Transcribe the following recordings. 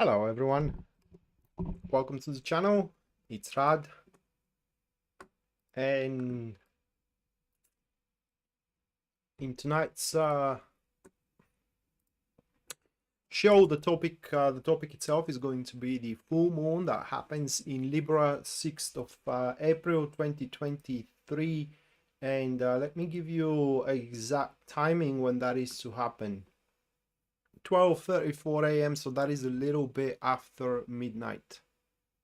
Hello everyone, welcome to the channel. It's Rad, and in tonight's show, the topic itself is going to be the full moon that happens in Libra, 6th of April 2023, and let me give you exact timing when that is to happen. 12:34 a.m. so that is a little bit after midnight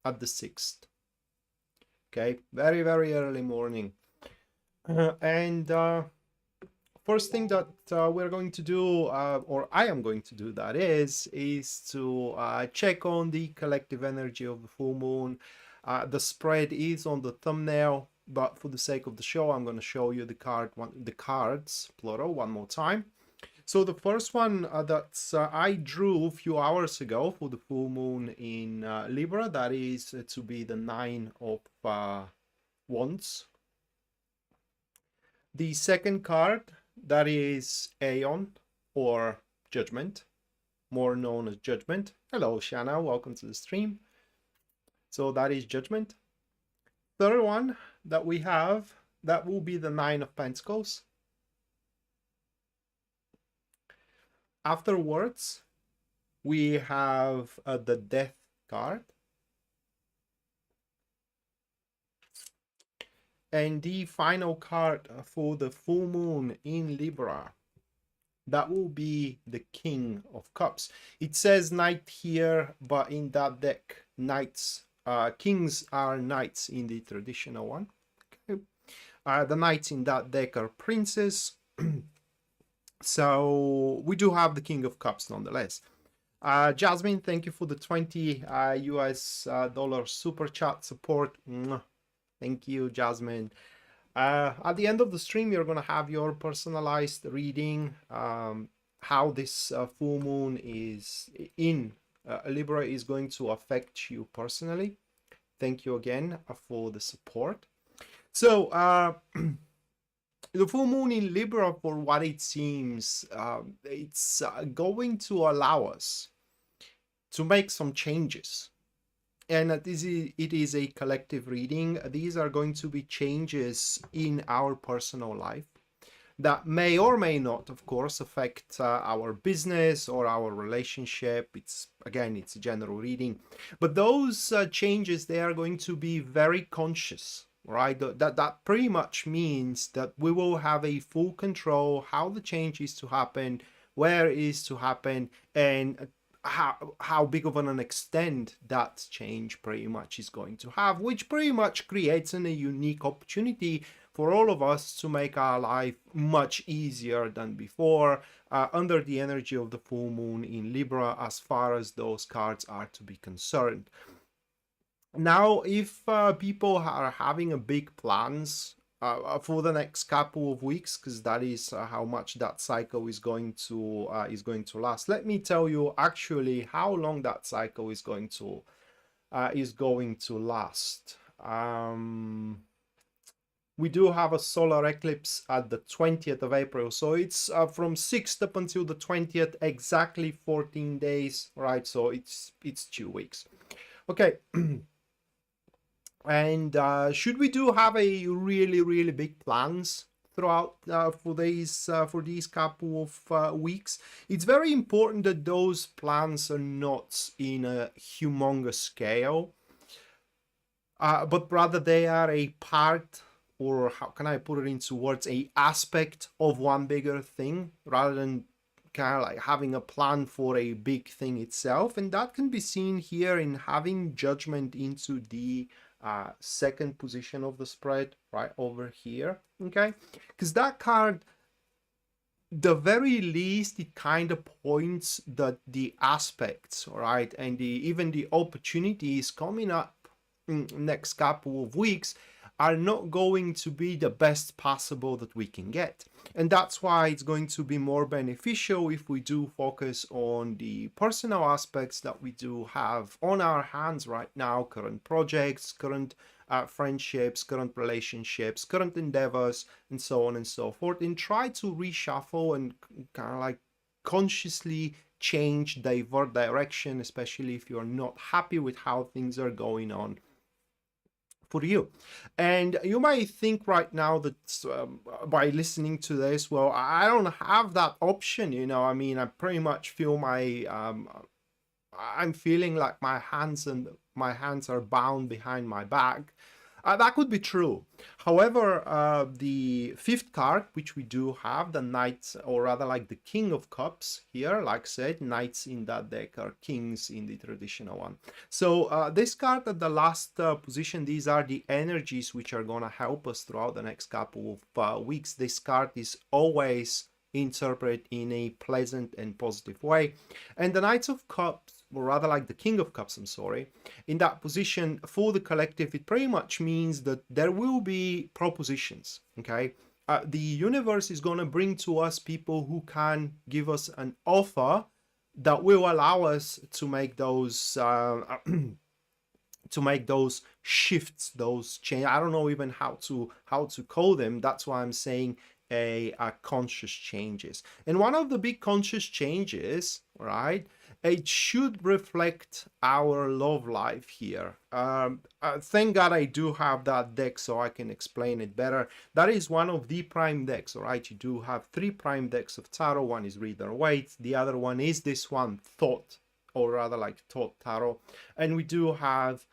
at the 6th. Okay, very early morning. And first thing that we're going to do, or I am going to do, that is to check on the collective energy of the full moon. The spread is on the thumbnail, but for the sake of the show, I'm going to show you the cards, plural, one more time. So the first one that I drew a few hours ago for the full moon in Libra, that is to be the 9 of Wands. The second card, that is Aeon, or Judgment, more known as Judgment. Hello Shanna, welcome to the stream. So that is Judgment. Third one that we have, that will be the 9 of Pentacles. Afterwards, we have the Death card. And the final card for the full moon in Libra, that will be the King of Cups. It says Knight here, but in that deck, knights, kings are knights in the traditional one. Okay. The knights in that deck are princes. So we do have the King of Cups nonetheless. Jasmine, thank you for the 20 US dollar super chat support. Thank you, Jasmine. At the end of the stream, you're going to have your personalized reading, how this full moon is in Libra is going to affect you personally. Thank you again for the support. So the full moon in Libra, for what it seems, it's going to allow us to make some changes. And it is a collective reading. These are going to be changes in our personal life that may or may not, of course, affect our business or our relationship. It's a general reading. But those changes, they are going to be very conscious. Right, that pretty much means that we will have a full control how the change is to happen, where it is to happen, and how big of an extent that change pretty much is going to have, which pretty much creates a unique opportunity for all of us to make our life much easier than before under the energy of the full moon in Libra, as far as those cards are to be concerned. Now, if people are having a big plans for the next couple of weeks, because that is how much that cycle is going to last. Let me tell you actually how long that cycle is going to last. We do have a solar eclipse at the 20th of April, so it's from 6th up until the 20th, exactly 14 days, right? So it's 2 weeks. Okay. And should we do have a really big plans throughout for these couple of weeks, it's very important that those plans are not in a humongous scale, but rather they are a part, or how can I put it into words, a aspect of one bigger thing, rather than kind of like having a plan for a big thing itself. And that can be seen here in having Judgment into the second position of the spread, right over here. Okay, because that card, the very least, it kind of points that the aspects, right, and even the opportunities coming up in next couple of weeks are not going to be the best possible that we can get. And that's why it's going to be more beneficial if we do focus on the personal aspects that we do have on our hands right now, current projects, current friendships, current relationships, current endeavors, and so on and so forth, and try to reshuffle and kind of like consciously change, divert direction, especially if you're not happy with how things are going on for you. And you might think right now that by listening to this, well, I don't have that option, you know. I mean, I pretty much feel I'm feeling like my hands are bound behind my back. That could be true. However, the fifth card, which we do have, the Knight, or rather like the King of Cups here, like I said, Knights in that deck are Kings in the traditional one. So this card at the last position, these are the energies which are going to help us throughout the next couple of weeks. This card is always interpreted in a pleasant and positive way. And the Knights of Cups, or rather like the King of Cups, I'm sorry, in that position for the collective, it pretty much means that there will be propositions, okay? The universe is going to bring to us people who can give us an offer that will allow us to make those to make those shifts, those change. I don't know even how to call them. That's why I'm saying a conscious changes. And one of the big conscious changes, right, it should reflect our love life here. Thank God I do have that deck so I can explain it better. That is one of the prime decks, all right? You do have 3 prime decks of tarot. One is Rider-Waite, the other one is this one, Thought, or rather like Thought Tarot. And we do have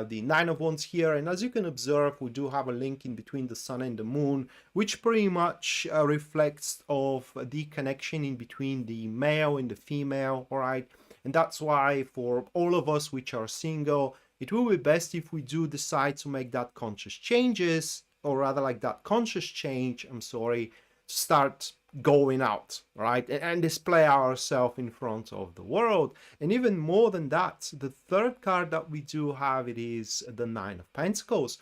the 9 of Wands here, and as you can observe, we do have a link in between the Sun and the Moon, which pretty much reflects of the connection in between the male and the female, all right? And that's why for all of us which are single, it will be best if we do decide to make that conscious changes, or rather like that conscious change, I'm sorry, start going out, right, and display ourselves in front of the world. And even more than that, the third card that we do have, it is the 9 of Pentacles,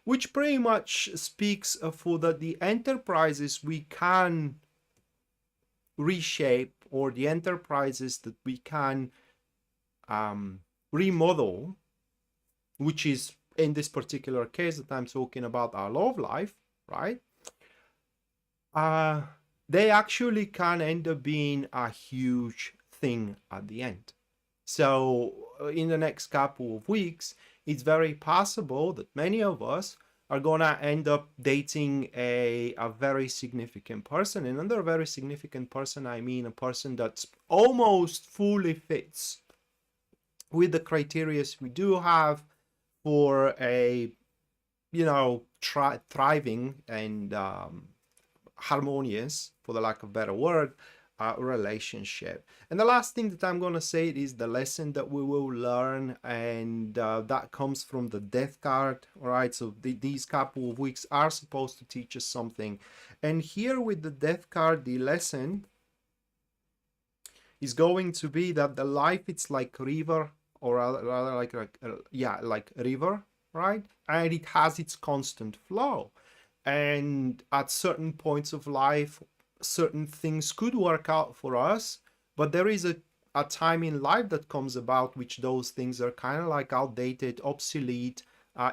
which pretty much speaks for the enterprises we can reshape, or the enterprises that we can remodel, which is in this particular case that I'm talking about our love life, right? They actually can end up being a huge thing at the end. So in the next couple of weeks, it's very possible that many of us are gonna end up dating a very significant person. And under a very significant person, I mean a person that's almost fully fits with the criteria we do have for a, you know, thriving and harmonious, for the lack of a better word, relationship. And the last thing that I'm going to say is the lesson that we will learn, and that comes from the Death card. All right, so these couple of weeks are supposed to teach us something. And here with the Death card, the lesson is going to be that the life, it's like a river, or rather like a river, right? And it has its constant flow. And at certain points of life, certain things could work out for us, but there is a time in life that comes about which those things are kind of like outdated, obsolete,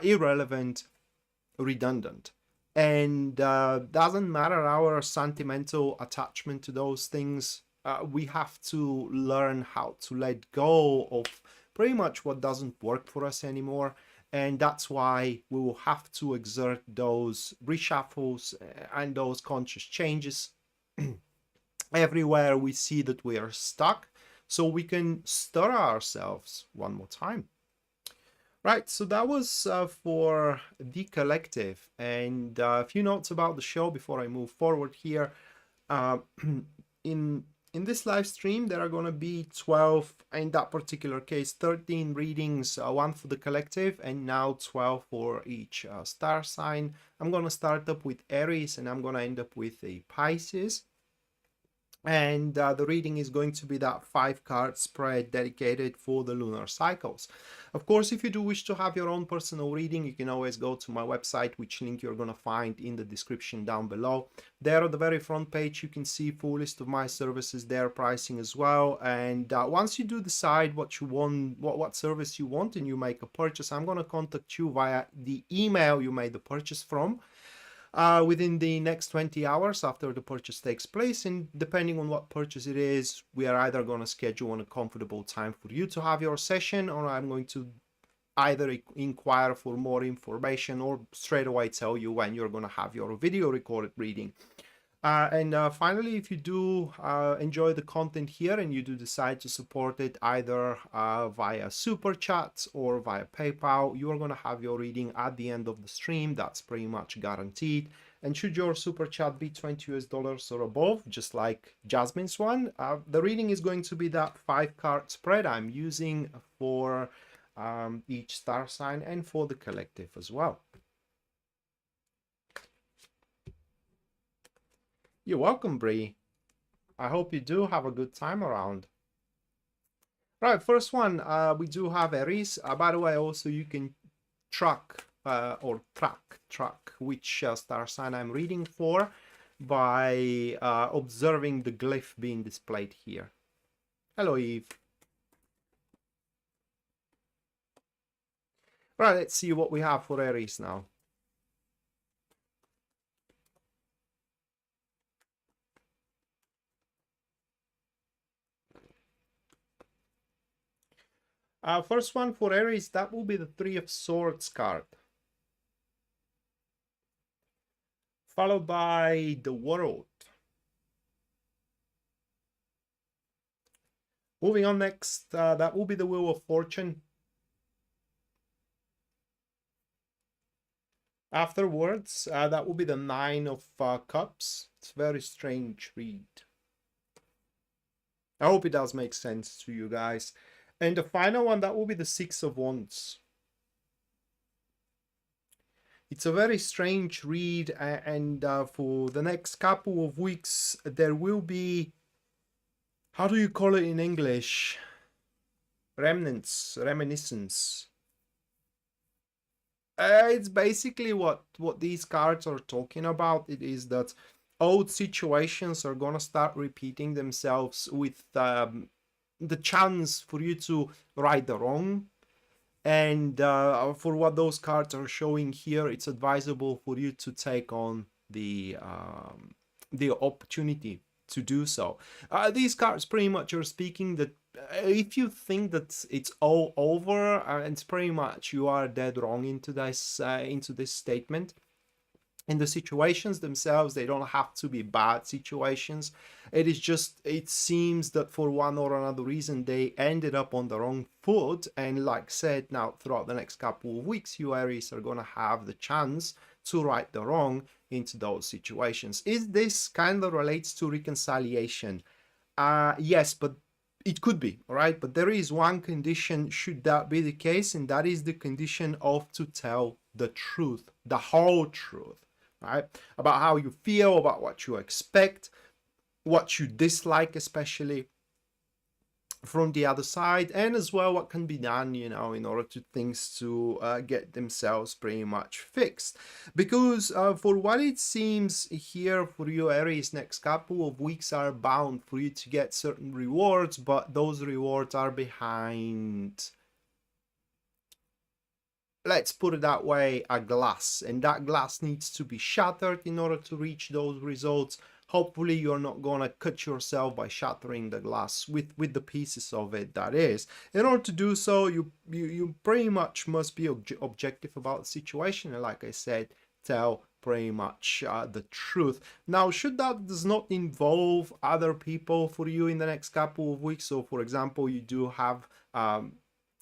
irrelevant, redundant. And doesn't matter our sentimental attachment to those things, we have to learn how to let go of pretty much what doesn't work for us anymore. And that's why we will have to exert those reshuffles and those conscious changes everywhere we see that we are stuck, so we can stir ourselves one more time. Right, so that was for the collective. And a few notes about the show before I move forward here. In this live stream, there are going to be 12, in that particular case, 13 readings, one for the collective, and now 12 for each star sign. I'm going to start up with Aries, and I'm going to end up with a Pisces. And the reading is going to be that 5-card spread dedicated for the lunar cycles. Of course, if you do wish to have your own personal reading, you can always go to my website, which link you're going to find in the description down below. There on the very front page, you can see full list of my services, their pricing as well. And once you do decide what you want, what service you want, and you make a purchase, I'm going to contact you via the email you made the purchase from. within the next 20 hours after the purchase takes place. And depending on what purchase it is, we are either going to schedule on a comfortable time for you to have your session, or I'm going to either inquire for more information or straight away tell you when you're going to have your video recorded reading. And finally, if you do enjoy the content here and you do decide to support it either via Super Chat or via PayPal, you are going to have your reading at the end of the stream. That's pretty much guaranteed. And should your Super Chat be $20 or above, just like Jasmine's one, the reading is going to be that 5-card spread I'm using for each star sign and for the collective as well. You're welcome, Bree. I hope you do have a good time around. Right, first one, we do have Aries. By the way, also you can track which star sign I'm reading for by observing the glyph being displayed here. Hello, Eve. Right, let's see what we have for Aries now. First one for Aries, that will be the 3 of Swords card. Followed by the World. Moving on next, that will be the Wheel of Fortune. Afterwards, that will be the 9 of Cups. It's a very strange read. I hope it does make sense to you guys. And the final one, that will be the 6 of Wands. It's a very strange read, and for the next couple of weeks, there will be, how do you call it in English? Reminiscence. It's basically what these cards are talking about. It is that old situations are gonna start repeating themselves with the chance for you to right the wrong. And for what those cards are showing here, it's advisable for you to take on the opportunity to do so. These cards pretty much are speaking that if you think that it's all over, it's pretty much you are dead wrong into this statement. And the situations themselves, they don't have to be bad situations. It is just, it seems that for one or another reason, they ended up on the wrong foot. And like said, now throughout the next couple of weeks, you Aries are going to have the chance to right the wrong into those situations. Is this kind of relates to reconciliation? Yes, but it could be, all right? But there is one condition, should that be the case, and that is the condition of to tell the truth, the whole truth. Right? About how you feel, about what you expect, what you dislike, especially from the other side, and as well what can be done, you know, in order to things to get themselves pretty much fixed. Because for what it seems here for you Aries, next couple of weeks are bound for you to get certain rewards, but those rewards are behind, let's put it that way, a glass, and that glass needs to be shattered in order to reach those results. Hopefully you're not gonna cut yourself by shattering the glass with the pieces of it, that is. In order to do so, you pretty much must be objective about the situation, and like I said, tell pretty much the truth. Now, should that does not involve other people for you in the next couple of weeks, so for example, you do have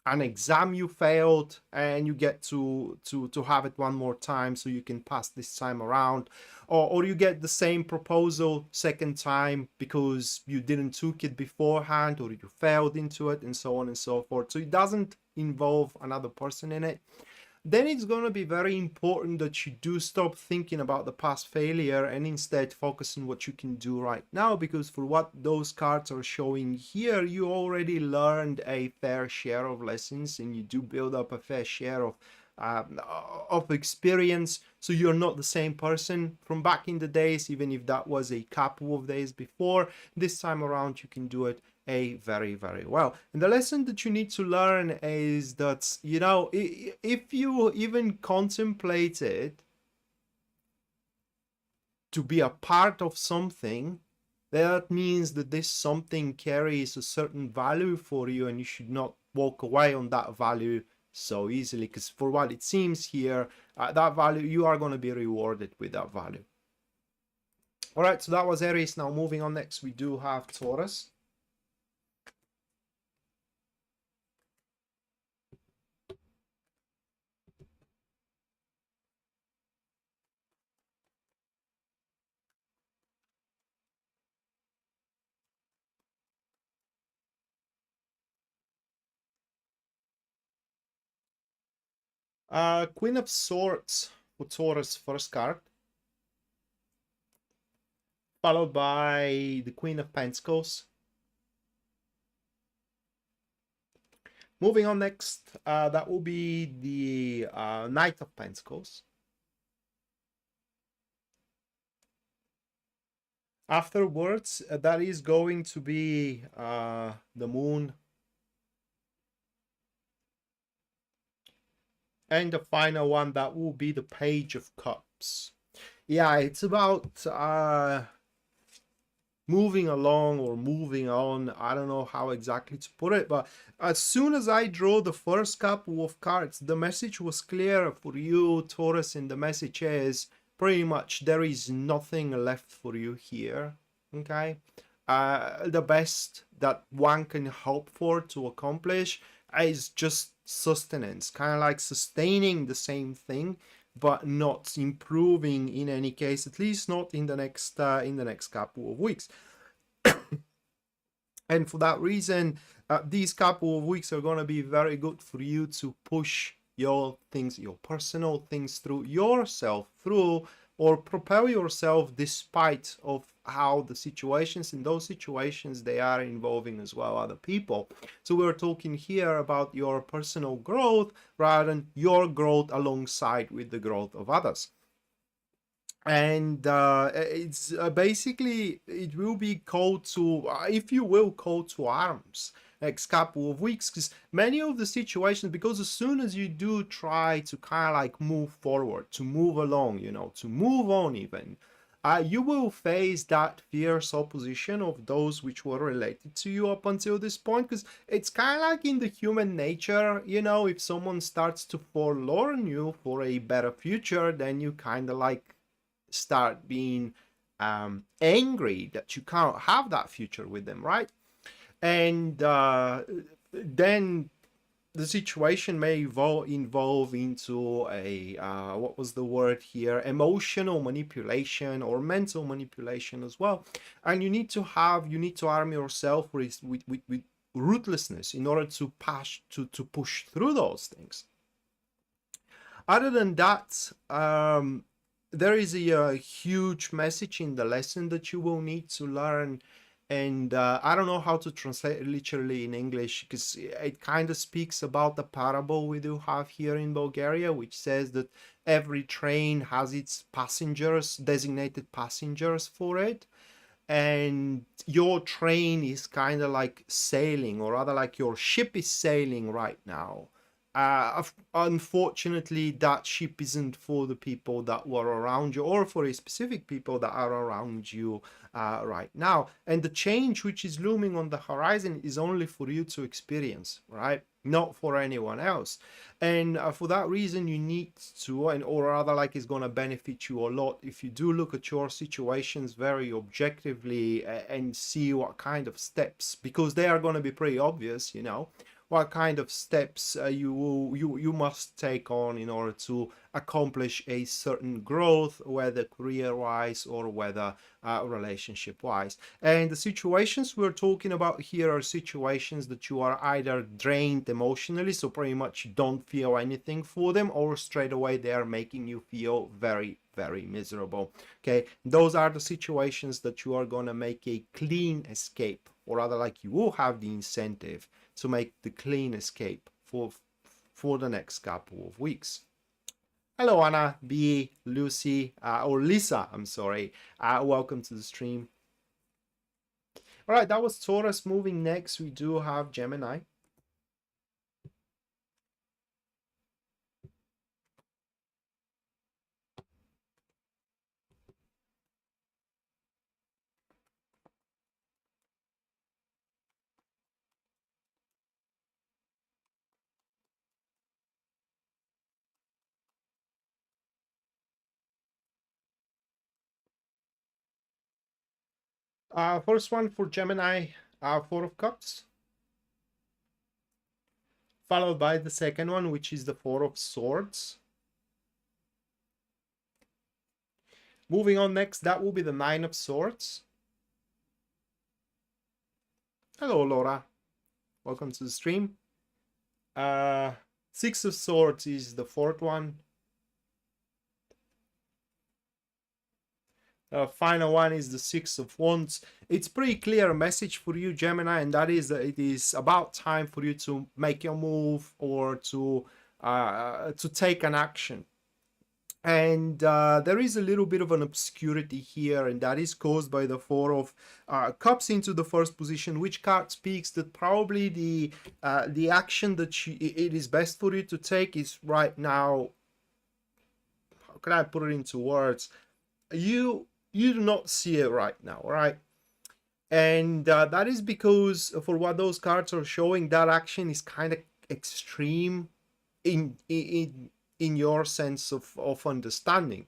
an exam you failed and you get to have it one more time so you can pass this time around, or you get the same proposal second time because you didn't took it beforehand, or you failed into it, and so on and so forth, so it doesn't involve another person in it, then it's going to be very important that you do stop thinking about the past failure and instead focus on what you can do right now, because for what those cards are showing here, you already learned a fair share of lessons and you do build up a fair share of experience, so you're not the same person from back in the days, even if that was a couple of days before. This time around you can do it very, very well. And the lesson that you need to learn is that, you know, if you even contemplated to be a part of something, that means that this something carries a certain value for you, and you should not walk away on that value so easily, because for what it seems here, that value, you are going to be rewarded with that value. All right, so that was Aries. Now moving on, next we do have Taurus. Queen of Swords for Taurus, first card, followed by the Queen of Pentacles. Moving on next, that will be the Knight of Pentacles. Afterwards, that is going to be the Moon. And the final one, that will be the Page of Cups. Yeah, it's about moving along or moving on. I don't know how exactly to put it, but as soon as I draw the first couple of cards, the message was clear for you, Taurus, and the message is pretty much there is nothing left for you here. Okay, the best that one can hope for to accomplish is just sustenance, kind of like sustaining the same thing, but not improving in any case, at least not in the next couple of weeks. And for that reason, these couple of weeks are going to be very good for you to push your things, your personal things through yourself, through, or propel yourself despite of how the situations, in those situations, they are involving as well other people. So we're talking here about your personal growth rather than your growth alongside with the growth of others. And it's basically, it will be called to, if you will, call to arms next couple of weeks, because many of the situations, because as soon as you do try to kind of like move forward, to move along, you know, to move on even, you will face that fierce opposition of those which were related to you up until this point, because it's kind of like in the human nature, you know, if someone starts to forlorn you for a better future, then you kind of like start being angry that you can't have that future with them, right? And then the situation may evolve into a what was the word here, emotional manipulation or mental manipulation as well. And you need to arm yourself with ruthlessness in order to push through those things. Other than that, there is a huge message in the lesson that you will need to learn. And I don't know how to translate it literally in English, because it kind of speaks about the parable we do have here in Bulgaria, which says that every train has its passengers, designated passengers for it. And your train is kind of like sailing, or rather like your ship is sailing right now. Unfortunately, that ship isn't for the people that were around you, or for a specific people that are around you right now. And the change which is looming on the horizon is only for you to experience, right? Not for anyone else. And for that reason, you need to, or rather like it's going to benefit you a lot if you do look at your situations very objectively and see what kind of steps, because they are going to be pretty obvious, you know, what kind of steps you must take on in order to accomplish a certain growth, whether career-wise or whether relationship-wise. And the situations we're talking about here are situations that you are either drained emotionally, so pretty much you don't feel anything for them, or straight away they are making you feel very, very miserable. Okay, those are the situations that you are going to make a clean escape, or rather like you will have the incentive to make the clean escape for the next couple of weeks. Hello Anna, B, Lucy, or Lisa, I'm sorry. Welcome to the stream. All right, that was Taurus. Moving next, we do have Gemini. First one for Gemini, Four of Cups, followed by the second one, which is the Four of Swords. Moving on next, that will be the Nine of Swords. Hello, Laura. Welcome to the stream. Six of Swords is the fourth one. Final one is the Six of Wands. It's pretty clear message for you, Gemini, and that is that it is about time for you to make your move or to take an action. And there is a little bit of an obscurity here, and that is caused by the Four of Cups into the first position, which card speaks that probably the action that it is best for you to take is right now. How can I put it into words? You do not see it right now, right? And that is because for what those cards are showing, that action is kind of extreme in your sense of understanding.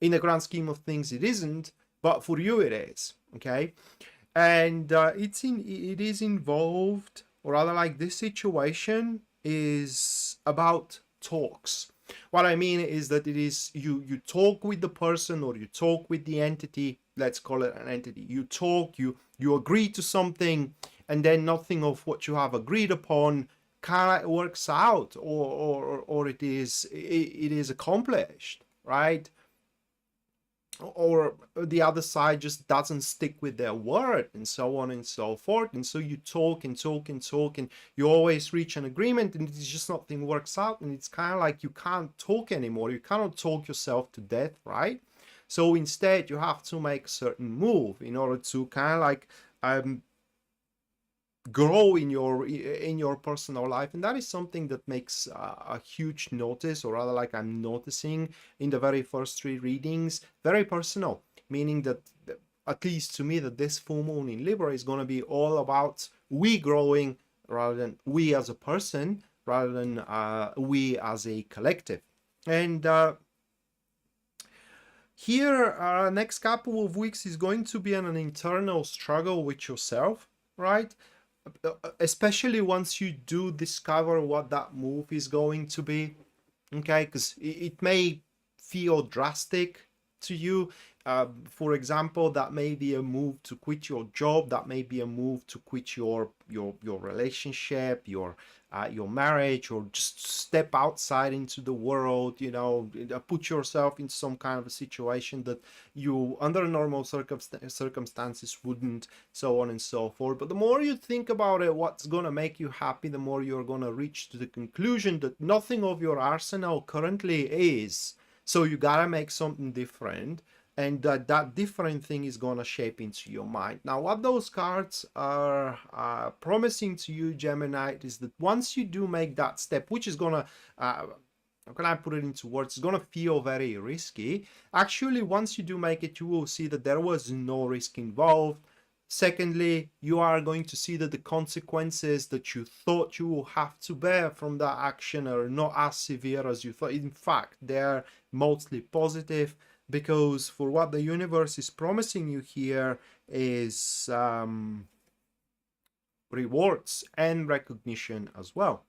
In the grand scheme of things, it isn't, but for you it is, okay? And it is involved, or rather, like, this situation is about talks. What I mean is that it is you talk with the person, or you talk with the entity. Let's call it an entity. You talk, you agree to something, and then nothing of what you have agreed upon kind of works out, or it is accomplished, right? Or the other side just doesn't stick with their word, and so on and so forth. And so you talk and talk and talk, and you always reach an agreement, and it's just nothing works out, and it's kind of like you can't talk anymore. You cannot talk yourself to death, right? So instead you have to make a certain move in order to kind of like grow in your personal life. And that is something that makes a huge notice, or rather, like, I'm noticing in the very first three readings, very personal, meaning that, at least to me, that this full moon in Libra is going to be all about we growing rather than we as a person, rather than we as a collective. And here, next couple of weeks is going to be an internal struggle with yourself, right? Especially once you do discover what that move is going to be, okay? Because it may feel drastic to you. For example, that may be a move to quit your job. That may be a move to quit your relationship, your marriage, or just step outside into the world, put yourself in some kind of a situation that you under normal circumstances wouldn't, so on and so forth. But the more you think about it, what's going to make you happy, the more you're going to reach to the conclusion that nothing of your arsenal currently is. So you gotta make something different, and that different thing is gonna shape into your mind. Now, what those cards are promising to you, Gemini, is that once you do make that step, which is gonna how can I put it into words? It's gonna feel very risky. Actually, once you do make it, you will see that there was no risk involved. Secondly, you are going to see that the consequences that you thought you will have to bear from that action are not as severe as you thought. In fact, they're mostly positive, because for what the universe is promising you here is rewards and recognition as well.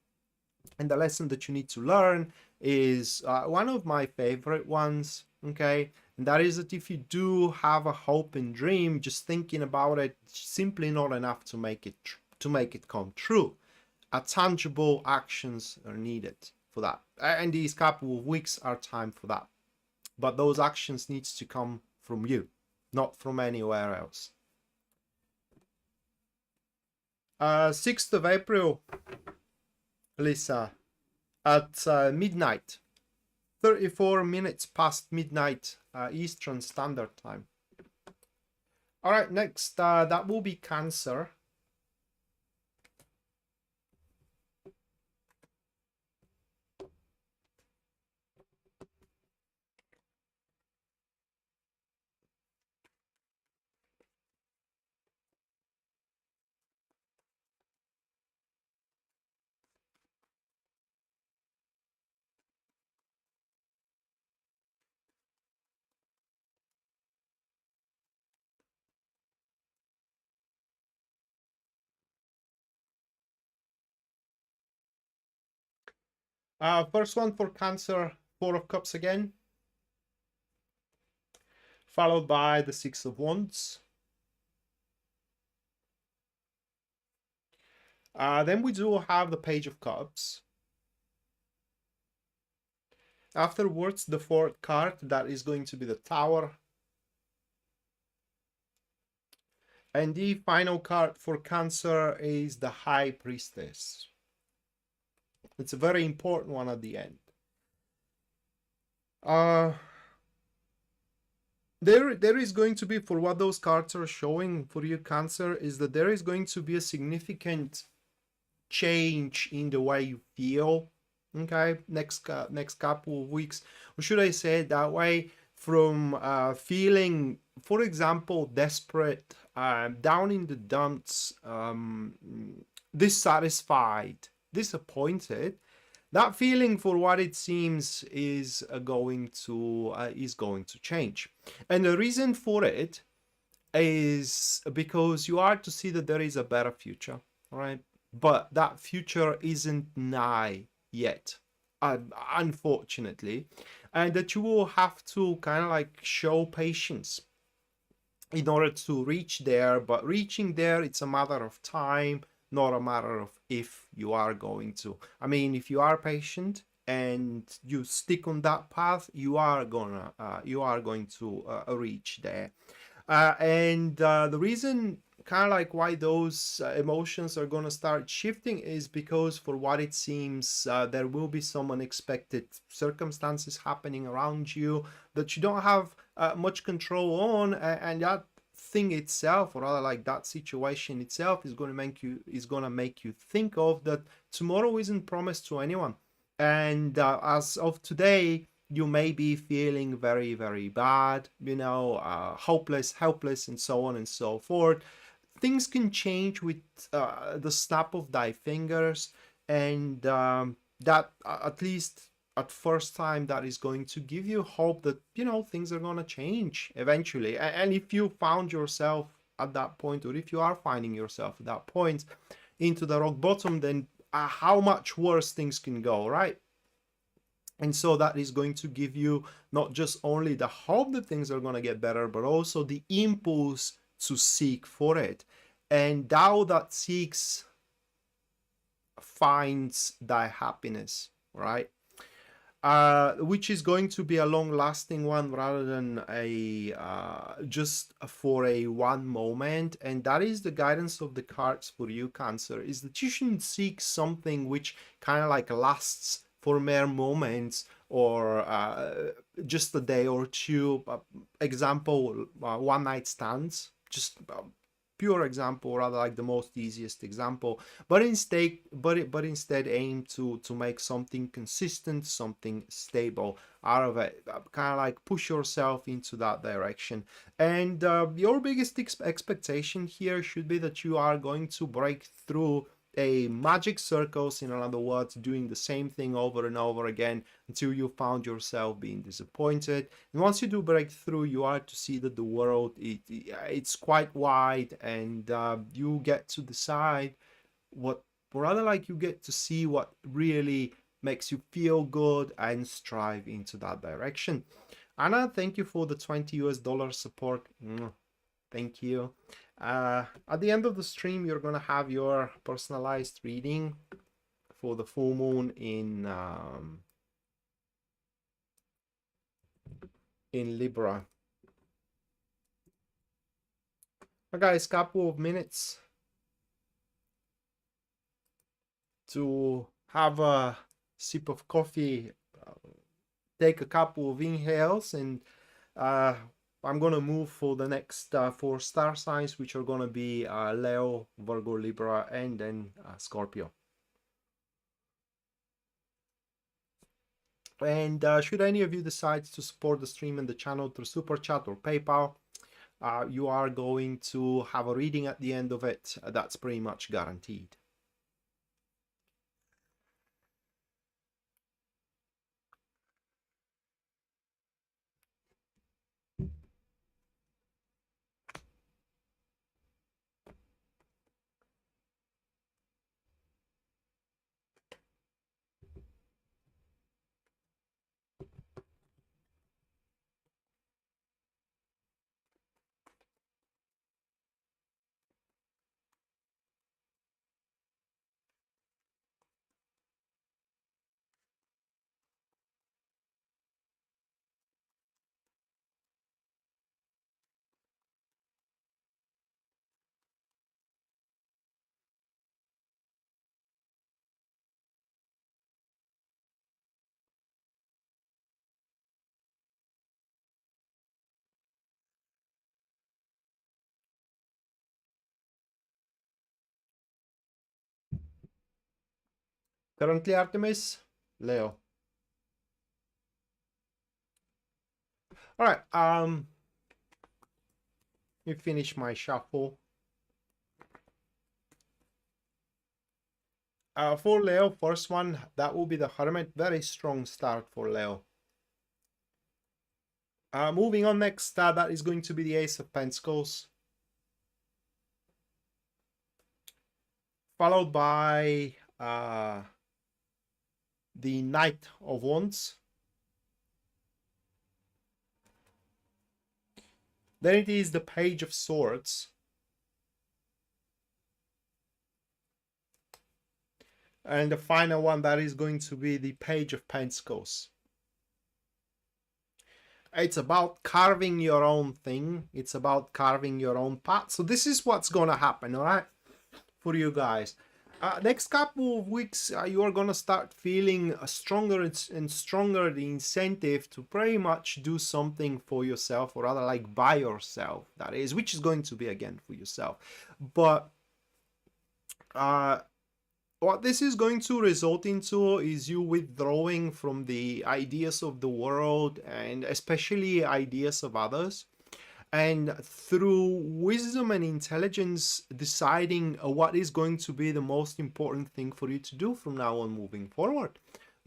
And the lesson that you need to learn is one of my favorite ones, okay? And that is that if you do have a hope and dream, just thinking about it simply not enough to make it come true. Tangible actions are needed for that, and these couple of weeks are time for that. But those actions needs to come from you, not from anywhere else. 6th of April, Lisa, at midnight, 34 minutes past midnight Eastern Standard Time. All right, next, that will be Cancer. First one for Cancer, Four of Cups again, followed by the Six of Wands. Then we do have the Page of Cups. Afterwards, the fourth card, that is going to be the Tower. And the final card for Cancer is the High Priestess. It's a very important one at the end. There is going to be, for what those cards are showing for you, Cancer, is that there is going to be a significant change in the way you feel. Okay, next couple of weeks, or should I say it that way, from feeling, for example, desperate, down in the dumps, dissatisfied, disappointed. That feeling, for what it seems, is going to change, and the reason for it is because you are to see that there is a better future, right? But that future isn't nigh yet, unfortunately, and that you will have to kind of like show patience in order to reach there. But reaching there, it's a matter of time, not a matter of if you are going to. I mean, if you are patient and you stick on that path, you are going to reach there. And the reason, kind of like, why those emotions are going to start shifting is because, for what it seems, there will be some unexpected circumstances happening around you that you don't have much control on, and that thing itself, or rather like that situation itself, is going to make you think of that tomorrow isn't promised to anyone. And as of today, you may be feeling very, very bad, hopeless, helpless, and so on and so forth. Things can change with the snap of thy fingers, and that, at least at first time, that is going to give you hope that things are going to change eventually. And if you found yourself at that point, or if you are finding yourself at that point into the rock bottom, then how much worse things can go, right? And so that is going to give you not just only the hope that things are going to get better, but also the impulse to seek for it. And thou that seeks finds thy happiness, right? Which is going to be a long-lasting one, rather than a just for a one moment. And that is the guidance of the cards for you, Cancer, is that you shouldn't seek something which kind of like lasts for mere moments, or just a day or two. Example, one night stands, just pure example, or rather like the most easiest example. But instead aim to make something consistent, something stable out of it. Kind of like push yourself into that direction. And your biggest expectation here should be that you are going to break through a magic circles, in other words, doing the same thing over and over again until you found yourself being disappointed. And once you do break through, you are to see that the world, it's quite wide, and you get to decide what, or rather like you get to see what really makes you feel good and strive into that direction. Anna, thank you for the $20 support. Thank you. At the end of the stream, you're gonna have your personalized reading for the full moon in Libra. Guys, couple of minutes to have a sip of coffee, take a couple of inhales, and I'm gonna move for the next 4 star signs, which are gonna be Leo, Virgo, Libra, and then Scorpio. And should any of you decide to support the stream and the channel through Super Chat or PayPal, you are going to have a reading at the end of it. That's pretty much guaranteed. Currently Artemis, Leo. All right, let me finish my shuffle. For Leo, first one, that will be the Hermit. Very strong start for Leo. Moving on next, that is going to be the Ace of Pentacles. Followed by the Knight of Wands. Then it is the Page of Swords. And the final one, that is going to be the Page of Pentacles. It's about carving your own thing. It's about carving your own path. So this is what's going to happen, all right, for you guys. Next couple of weeks, you are going to start feeling stronger and stronger the incentive to pretty much do something for yourself, or rather like by yourself, that is, which is going to be again for yourself. But what this is going to result into is you withdrawing from the ideas of the world, and especially ideas of others, and through wisdom and intelligence deciding what is going to be the most important thing for you to do from now on moving forward.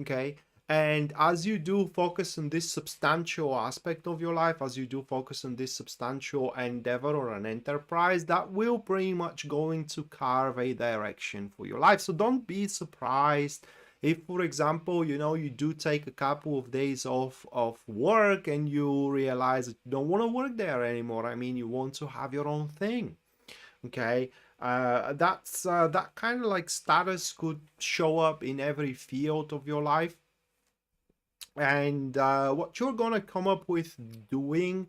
Okay, and as you do focus on this substantial aspect of your life, as you do focus on this substantial endeavor or an enterprise, that will pretty much going to carve a direction for your life. So don't be surprised if, for example, you know, you do take a couple of days off of work and you realize that you don't want to work there anymore. I mean, you want to have your own thing. Okay, that kind of like status could show up in every field of your life. And what you're gonna come up with doing,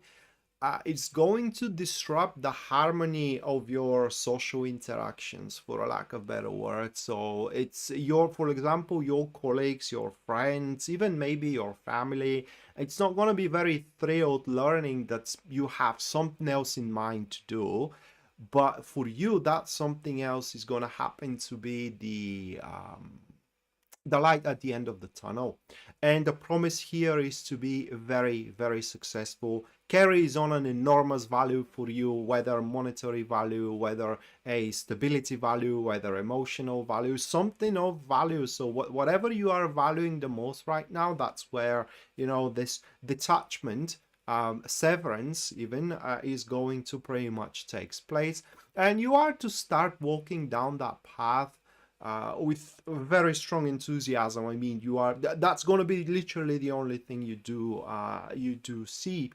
it's going to disrupt the harmony of your social interactions, for a lack of better word. So it's your, for example, your colleagues, your friends, even maybe your family. It's not going to be very thrilled learning that you have something else in mind to do. But for you, that something else is going to happen to be the light at the end of the tunnel. And the promise here is to be very, very successful. Carries on an enormous value for you, whether monetary value, whether a stability value, whether emotional value, something of value. So whatever you are valuing the most right now, that's where, you know, this detachment, severance even, is going to pretty much takes place. And you are to start walking down that path with very strong enthusiasm. I mean, you are, that's going to be literally the only thing you do see,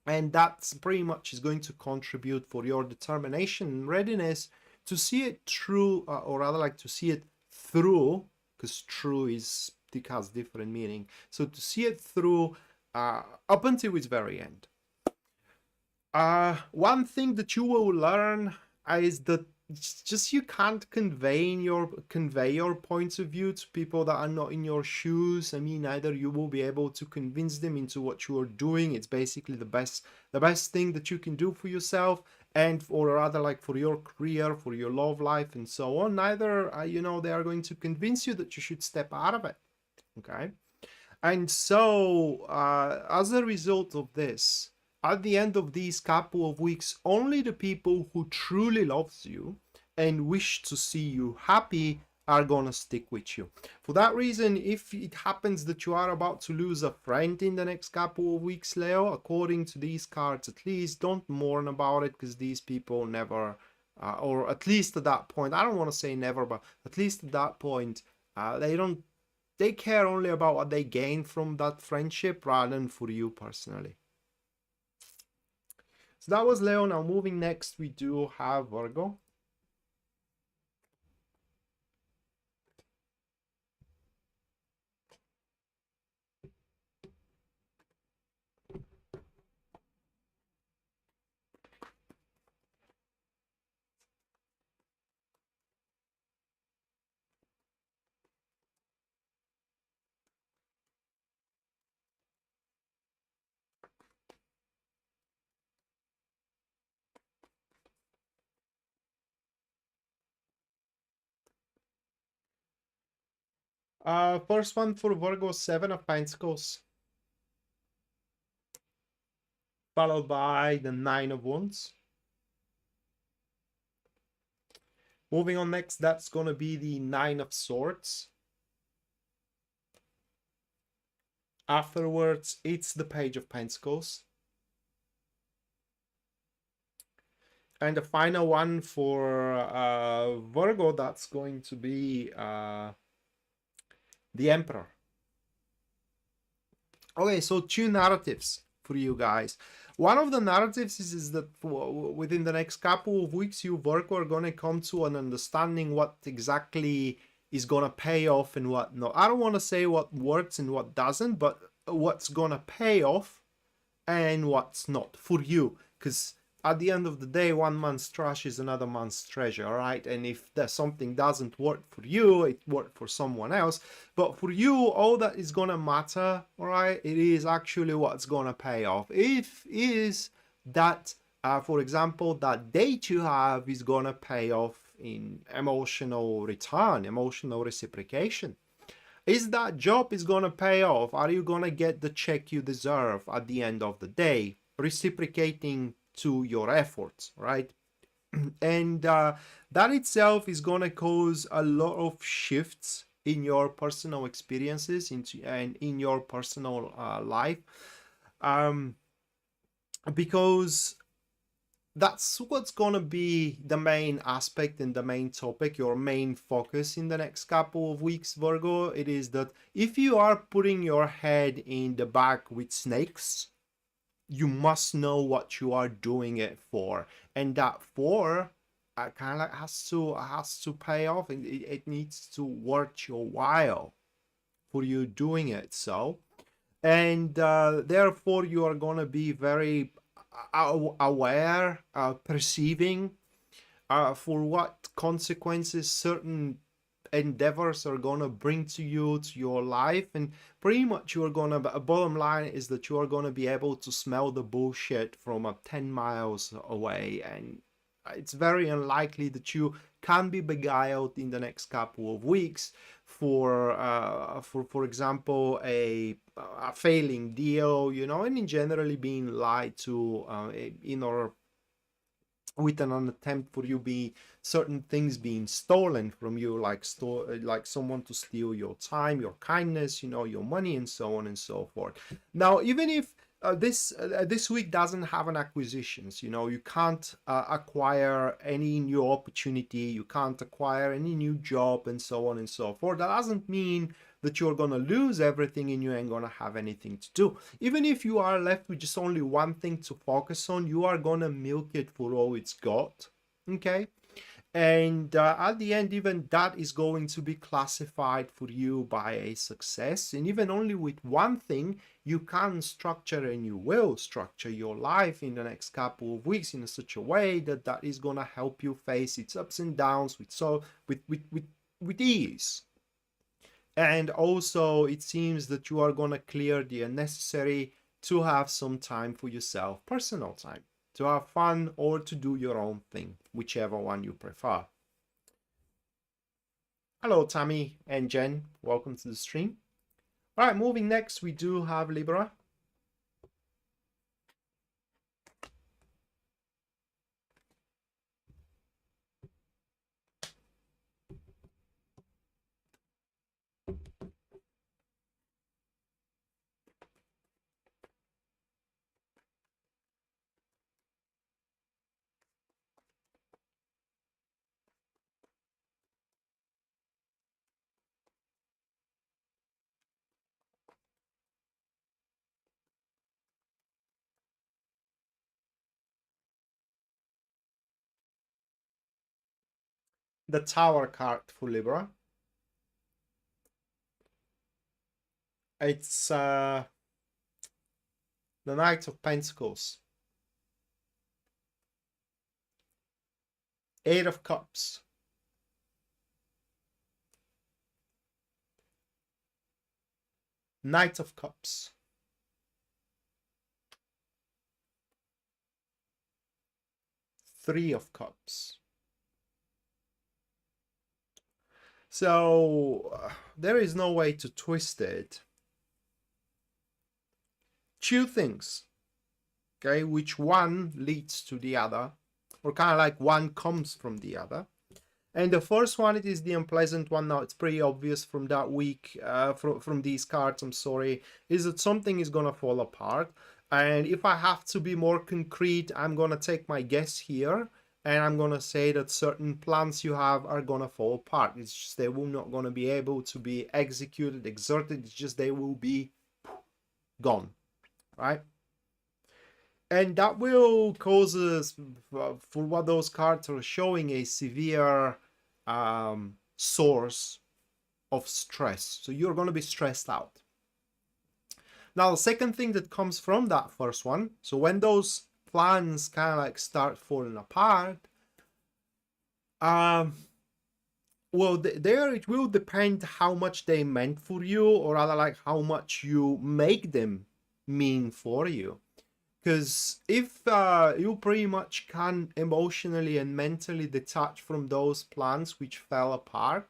and that's pretty much is going to contribute for your determination and readiness to see it through, or rather like to see it through, because true is, it has different meaning. So to see it through up until its very end. One thing that you will learn is that it's just you can't convey your points of view to people that are not in your shoes. I mean, either you will be able to convince them into what you are doing. It's basically the best thing that you can do for yourself, and or rather like for your career, for your love life, and so on. Neither you know, they are going to convince you that you should step out of it. Okay, and so as a result of this, at the end of these couple of weeks, only the people who truly loves you and wish to see you happy are gonna stick with you. For that reason, if it happens that you are about to lose a friend in the next couple of weeks, Leo, according to these cards at least, don't mourn about it, because these people never, or at least at that point, I don't want to say never, but at least at that point, they care only about what they gain from that friendship rather than for you personally. So that was Leo. Now moving next, we do have Virgo. First one for Virgo, 7 of Pentacles, followed by the 9 of Wands. Moving on next, that's going to be the 9 of Swords. Afterwards, it's the Page of Pentacles. And the final one for Virgo, that's going to be the Emperor. Okay, so 2 narratives for you guys. One of the narratives is that within the next couple of weeks, you Virgo are going to come to an understanding what exactly is going to pay off and what not. I don't want to say what works and what doesn't, but what's going to pay off and what's not for you. Because at the end of the day, one man's trash is another man's treasure, all right? And if there's something doesn't work for you, it worked for someone else. But for you, all that is gonna matter, all right? It is actually what's gonna pay off. If is that, for example, that date you have is gonna pay off in emotional return, emotional reciprocation. Is that job is gonna pay off? Are you gonna get the check you deserve at the end of the day, reciprocating to your efforts, right? And that itself is going to cause a lot of shifts in your personal experiences and in your personal life, because that's what's going to be the main aspect and the main topic, your main focus in the next couple of weeks, Virgo. It is that if you are putting your head in the bag with snakes, you must know what you are doing it for, and that for kind of has to pay off, and it needs to worth your while for you doing it. So, and therefore you are going to be very aware, perceiving for what consequences certain endeavors are gonna bring to you, to your life. And pretty much you're gonna, bottom line is that you are gonna be able to smell the bullshit from 10 miles away, and it's very unlikely that you can be beguiled in the next couple of weeks for example, a failing deal, you know, and in generally being lied to in or with an attempt for you be certain things being stolen from you, like someone to steal your time, your kindness, you know, your money, and so on and so forth. Now, even if this week doesn't have an acquisitions, you know, you can't acquire any new opportunity, you can't acquire any new job, and so on and so forth. That doesn't mean that you're gonna lose everything and you ain't gonna have anything to do. Even if you are left with just only one thing to focus on, you are gonna milk it for all it's got, okay? And at the end, even that is going to be classified for you by a success. And even only with one thing, you can structure, and you will structure your life in the next couple of weeks in such a way that that is going to help you face its ups and downs with ease. And also, it seems that you are going to clear the unnecessary to have some time for yourself, personal time, to have fun or to do your own thing, whichever one you prefer. Hello, Tammy and Jen. Welcome to the stream. All right, moving next, we do have Libra. The Tower card for Libra. It's the Knight of Pentacles, 8 of Cups, Knight of Cups, 3 of Cups, So there is no way to twist it. Two things, okay, which one leads to the other, or kind of like one comes from the other. And the first one, it is the unpleasant one. Now it's pretty obvious from that week, from these cards, I'm sorry, is that something is gonna fall apart. And if I have to be more concrete, I'm gonna take my guess here, and I'm gonna say that certain plans you have are gonna fall apart. It's just they will not gonna be able to be executed, exerted. It's just they will be gone, right? And that will cause us, for what those cards are showing, a severe source of stress. So you're going to be stressed out. Now, the second thing that comes from that first one, so when those plans kind of like start falling apart, well, there it will depend how much they meant for you, or rather like how much you make them mean for you. Because if you pretty much can emotionally and mentally detach from those plans which fell apart,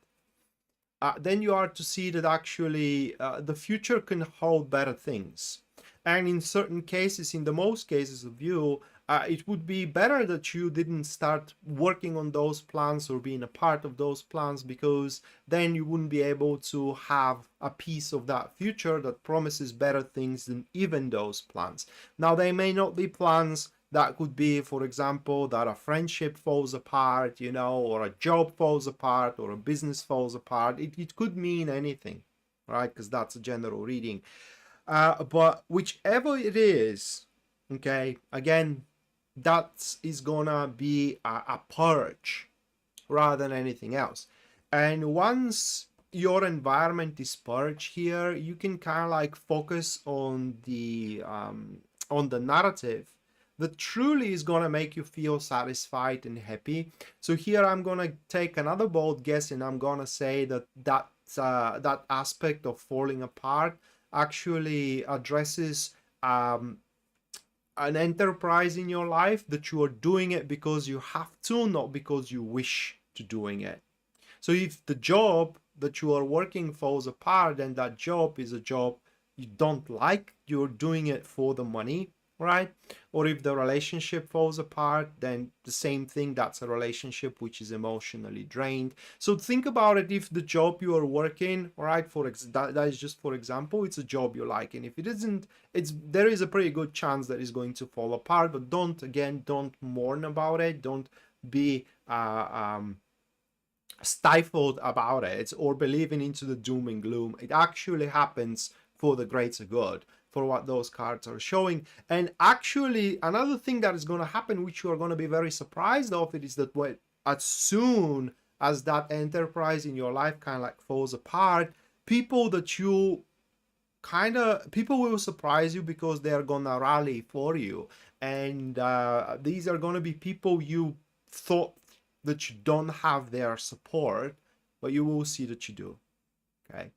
then you are to see that actually the future can hold better things. And in certain cases, in the most cases of you, it would be better that you didn't start working on those plans or being a part of those plans, because then you wouldn't be able to have a piece of that future that promises better things than even those plans. Now, they may not be plans that could be, for example, that a friendship falls apart, you know, or a job falls apart, or a business falls apart. It could mean anything, right? Because that's a general reading. But whichever it is, okay, again, that is gonna be a purge rather than anything else. And once your environment is purged here, you can kind of like focus on the narrative that truly is gonna make you feel satisfied and happy. So here I'm gonna take another bold guess, and I'm gonna say that that aspect of falling apart actually addresses an enterprise in your life, that you are doing it because you have to, not because you wish to doing it. So if the job that you are working falls apart, then that job is a job you don't like, you're doing it for the money, right? Or if the relationship falls apart, then the same thing, that's a relationship which is emotionally drained. So think about it. If the job you are working, right, that is just for example, it's a job you like, and if it isn't, there is a pretty good chance that it's going to fall apart. But don't mourn about it, don't be stifled about it, or believing into the doom and gloom. It actually happens for the greater good, for what those cards are showing. And actually, another thing that is going to happen, which you are going to be very surprised of, it is that as soon as that enterprise in your life kind of like falls apart, people will surprise you, because they are going to rally for you. And these are going to be people you thought that you don't have their support, but you will see that you do. Okay.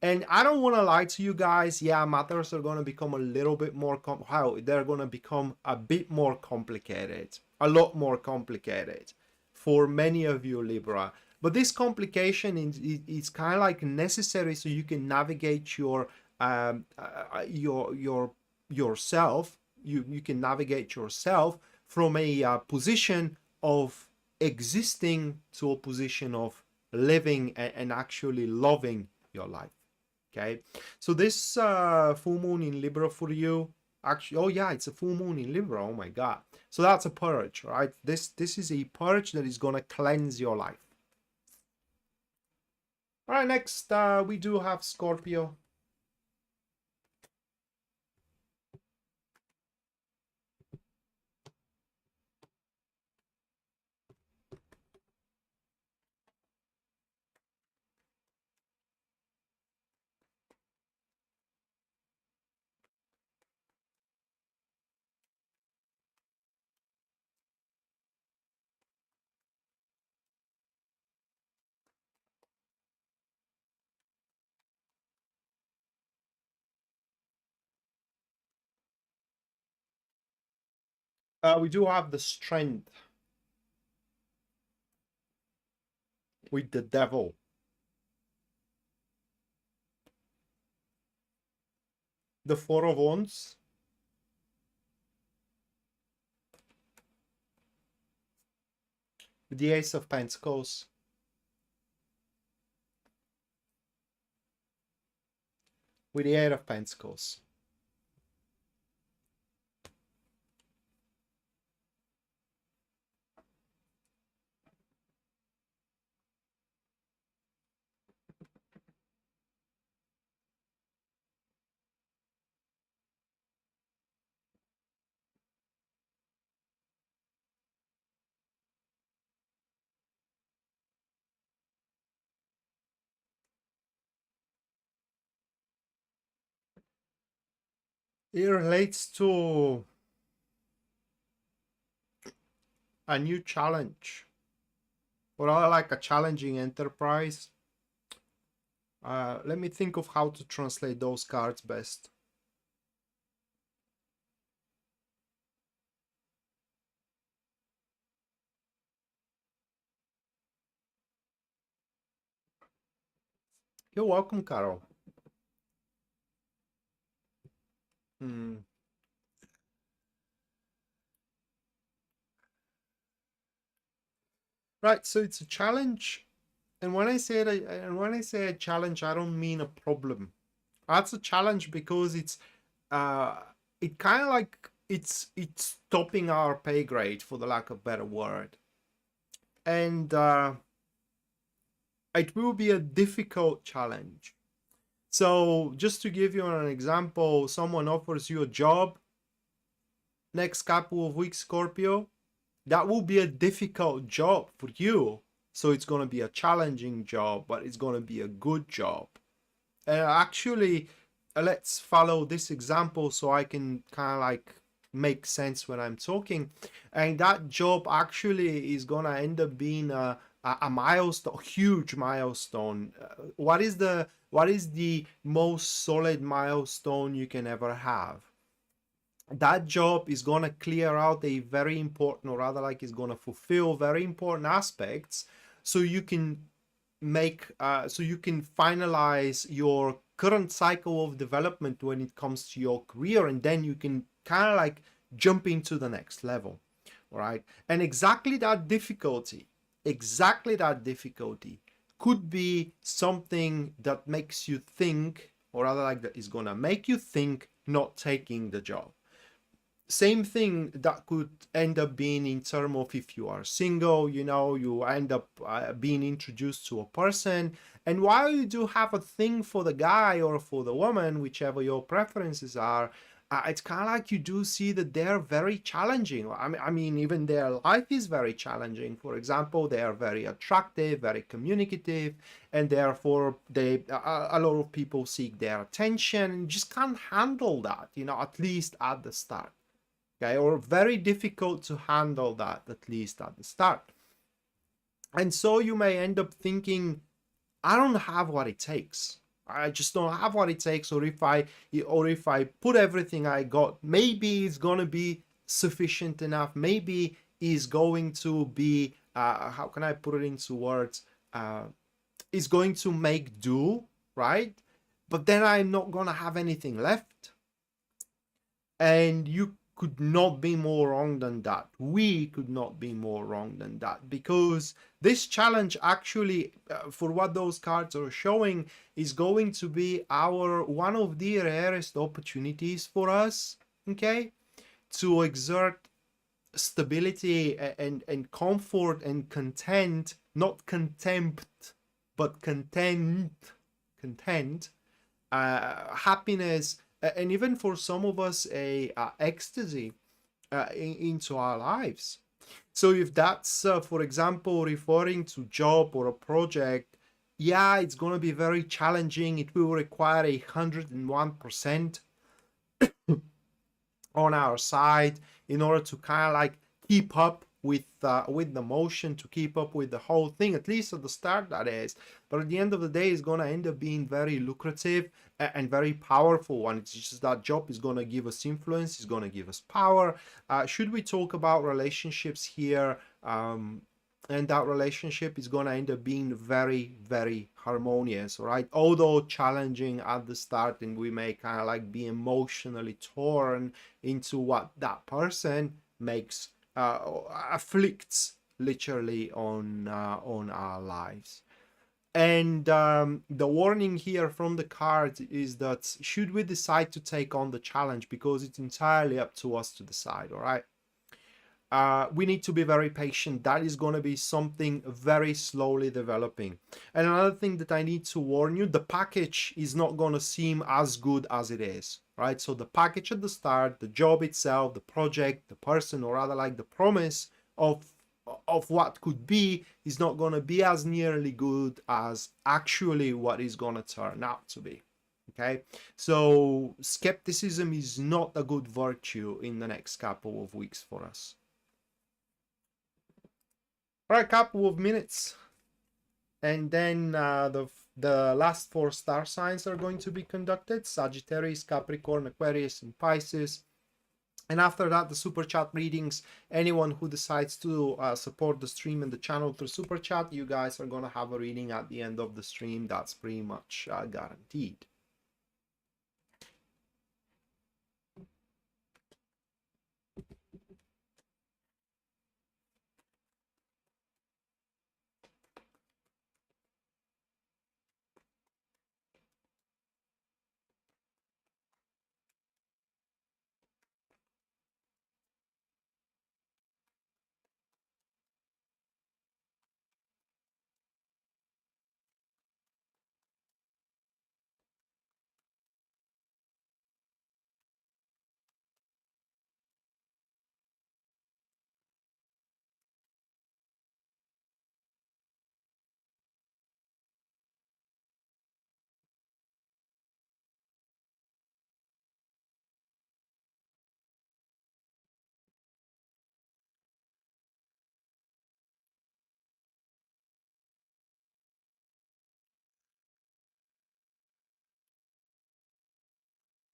And I don't want to lie to you guys. Yeah, matters are going to become a little bit more they're going to become a bit more complicated, a lot more complicated for many of you, Libra. But this complication is kind of like necessary, so you can navigate yourself. You can navigate yourself from a position of existing to a position of living and actually loving your life. Okay, so this full moon in Libra for you, actually, oh yeah, it's a full moon in Libra. Oh my god. So that's a purge, right? This is a purge that is gonna cleanse your life. All right, next we do have Scorpio. We do have the Strength with the Devil. the Four of Wands, with the Ace of Pentacles, with the Eight of Pentacles. It relates to a new challenge, or like a challenging enterprise. Let me think of how to translate those cards best. You're welcome, Carol. Right, so it's a challenge, and when I say a challenge, I don't mean a problem. That's a challenge because it's it kind of like it's topping our pay grade, for the lack of a better word, and it will be a difficult challenge. So just to give you an example, someone offers you a job next couple of weeks, Scorpio. That will be a difficult job for you. So it's going to be a challenging job, but it's going to be a good job. Actually, let's follow this example so I can kind of like make sense when I'm talking. And that job actually is going to end up being a milestone, huge milestone. What is the most solid milestone you can ever have? That job is going to clear out a very important, or rather like is going to fulfill very important aspects, so you can make so you can finalize your current cycle of development when it comes to your career, and then you can kind of like jump into the next level. All right, and exactly that difficulty could be something that makes you think, or rather like that is going to make you think not taking the job. Same thing that could end up being in terms of if you are single, you know, you end up being introduced to a person, and while you do have a thing for the guy or for the woman, whichever your preferences are, it's kind of like you do see that they're very challenging. I mean, even their life is very challenging. For example, they are very attractive, very communicative, and therefore a lot of people seek their attention and just can't handle that, you know, at least at the start. Okay, or very difficult to handle that, at least at the start. And so you may end up thinking, I don't have what it takes. I just don't have what it takes, or if I put everything I got, maybe it's gonna be sufficient enough. Maybe it's going to be how can I put it into words? It's going to make do, right? But then I'm not gonna have anything left. And you could not be more wrong than that. We could not be more wrong than that, because this challenge actually, for what those cards are showing, is going to be one of the rarest opportunities for us, okay, to exert stability and comfort and content, not contempt, but content, happiness, and even for some of us a ecstasy into our lives. So if that's for example referring to job or a project, yeah, it's going to be very challenging. It will require 101% on our side in order to kind of like keep up with the motion, to keep up with the whole thing, at least at the start, that is. But at the end of the day, it's going to end up being very lucrative and very powerful one. It's just that job is going to give us influence, it's going to give us power. Should we talk about relationships here? and that relationship is going to end up being very, very harmonious, right? Although challenging at the start, and we may kind of like be emotionally torn into what that person makes afflicts literally on our lives. And the warning here from the card is that should we decide to take on the challenge, because it's entirely up to us to decide, all right? We need to be very patient. That is going to be something very slowly developing. And another thing that I need to warn you, the package is not going to seem as good as it is, right? So the package at the start, the job itself, the project, the person, or rather like the promise of what could be, is not going to be as nearly good as actually what is going to turn out to be. Okay, so skepticism is not a good virtue in the next couple of weeks for us. For a couple of minutes, and then the last 4 star signs are going to be conducted: Sagittarius, Capricorn, Aquarius, and Pisces. And after that, the super chat readings. Anyone who decides to support the stream and the channel through super chat, you guys are going to have a reading at the end of the stream. That's pretty much guaranteed.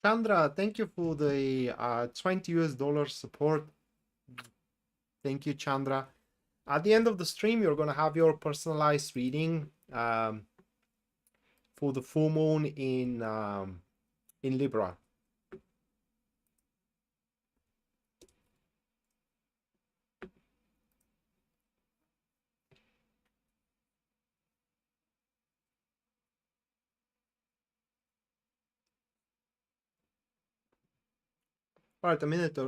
Chandra, thank you for the $20 support. Thank you, Chandra. At the end of the stream, you're going to have your personalized reading for the full moon in Libra. All right, a minute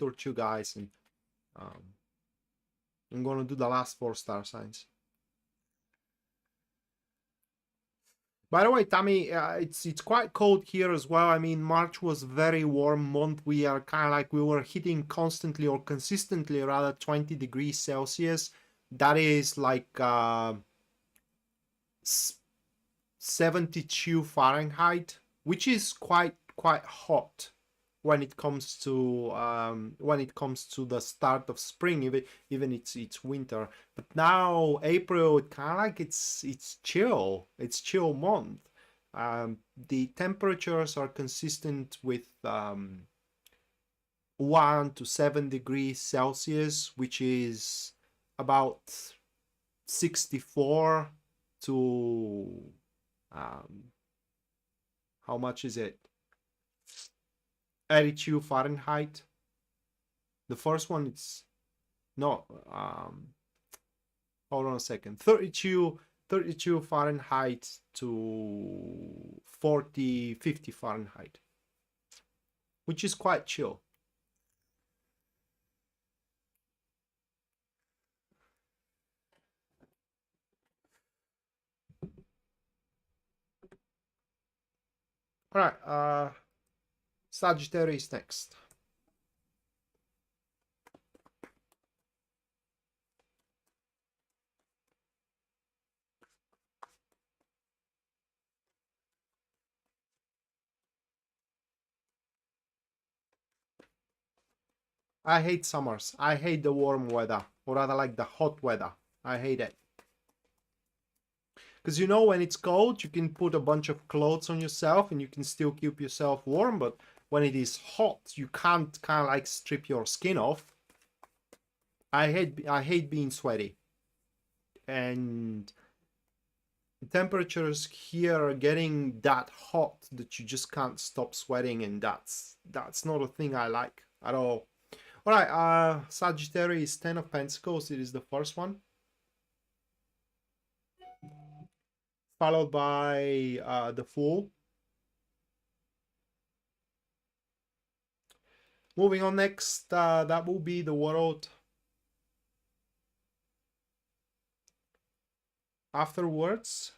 or two, guys, and I'm going to do the last 4 star signs. By the way, Tammy, it's quite cold here as well. I mean, March was a very warm month. We are kind of like, we were hitting constantly or consistently rather 20 degrees Celsius. That is like 72 Fahrenheit, which is quite hot when it comes to the start of spring, even it's winter. But now April, it kind of like it's chill. It's chill month. The temperatures are consistent with 1 to 7 degrees Celsius, which is about 64 to how much is it? 82 Fahrenheit. The first one, it's no, hold on a second. 32 Fahrenheit to 50 Fahrenheit, which is quite chill. All right, Sagittarius next. I hate summers. I hate the warm weather, or rather like the hot weather. I hate it. Because you know, when it's cold, you can put a bunch of clothes on yourself and you can still keep yourself warm, but when it is hot, you can't kind of like strip your skin off. I hate being sweaty. and temperatures here are getting that hot that you just can't stop sweating, and that's not a thing I like at all. All right, Sagittarius, 10 of Pentacles. It is the first one, followed by the Fool. Moving on next, that will be the World. Afterwards,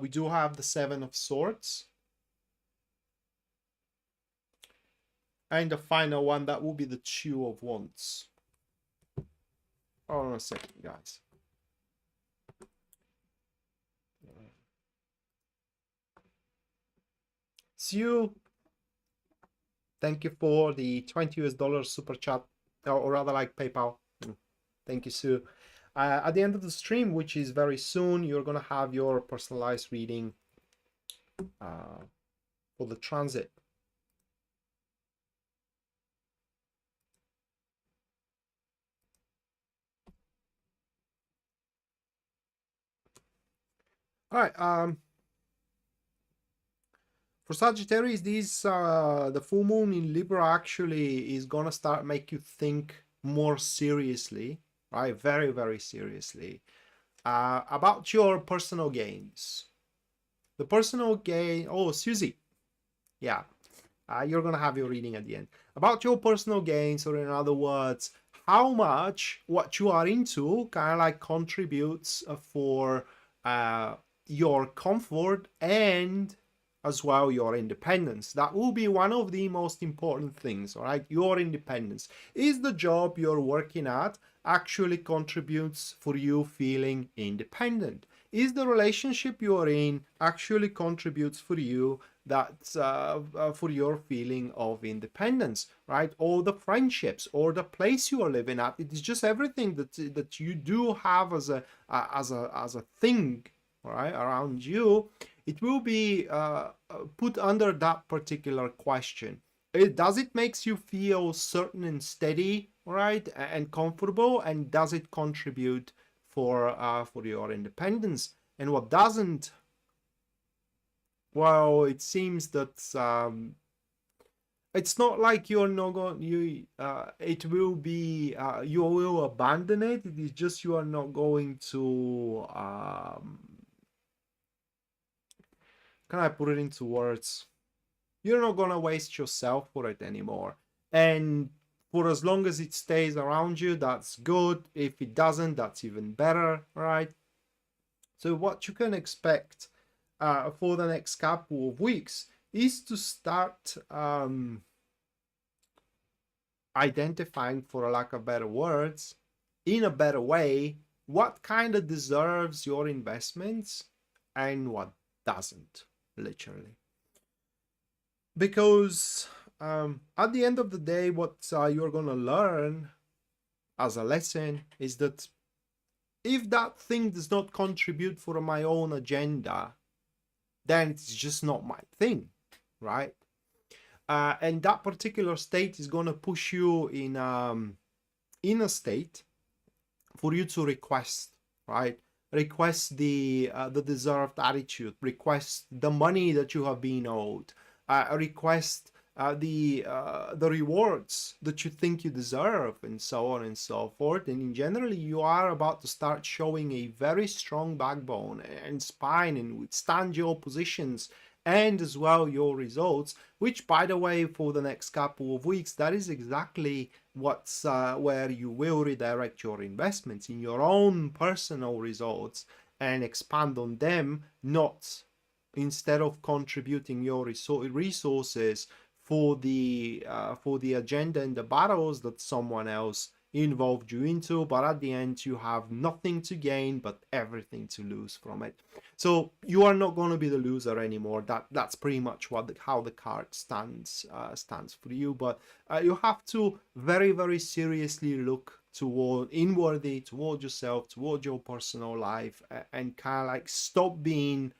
we do have the Seven of Swords. And the final one, that will be the Two of Wands. Hold on a second, guys. Sue, thank you for the $20 super chat, or rather like PayPal. Thank you, Sue. At the end of the stream, which is very soon, you're going to have your personalized reading for the transit. All right. For Sagittarius, the full moon in Libra actually is going to start make you think more seriously, right? Very, very seriously about your personal gains. The personal gain. Oh, Susie. Yeah. You're going to have your reading at the end. About your personal gains, or in other words, how much what you are into kind of like contributes for your comfort and as well your independence. That will be one of the most important things, all right? Your independence. Is the job you're working at actually contributes for you feeling independent? Is the relationship you're in actually contributes for you that's for your feeling of independence, right? Or the friendships, or the place you are living at. It is just everything that you do have as a thing, right, around you. It will be put under that particular question. Does it makes you feel certain and steady, right, and comfortable, and does it contribute for your independence? And what doesn't? Well, it seems that it's not like you're not going. It will be you will abandon it. It is just you are not going to. Can I put it into words? You're not gonna waste yourself for it anymore. And for as long as it stays around you, that's good. If it doesn't, that's even better, right? So what you can expect for the next couple of weeks is to start identifying, for lack of better words, in a better way, what kind of deserves your investments and what doesn't, literally. Because at the end of the day, what you're going to learn as a lesson is that if that thing does not contribute for my own agenda, then it's just not my thing, right? And that particular state is going to push you in a state for you to request, right? Request the deserved attitude, request the money that you have been owed, request the rewards that you think you deserve, and so on and so forth. And in general, you are about to start showing a very strong backbone and spine and withstand your positions and as well your results, which, by the way, for the next couple of weeks, that is exactly what's where you will redirect your investments in your own personal results and expand on them, not instead of contributing your resources for the agenda and the battles that someone else involved you into, but at the end you have nothing to gain but everything to lose from it. So you are not going to be the loser anymore. That's pretty much how the card stands for you. But you have to very, very seriously look inwardly toward yourself, toward your personal life, and kind of like stop being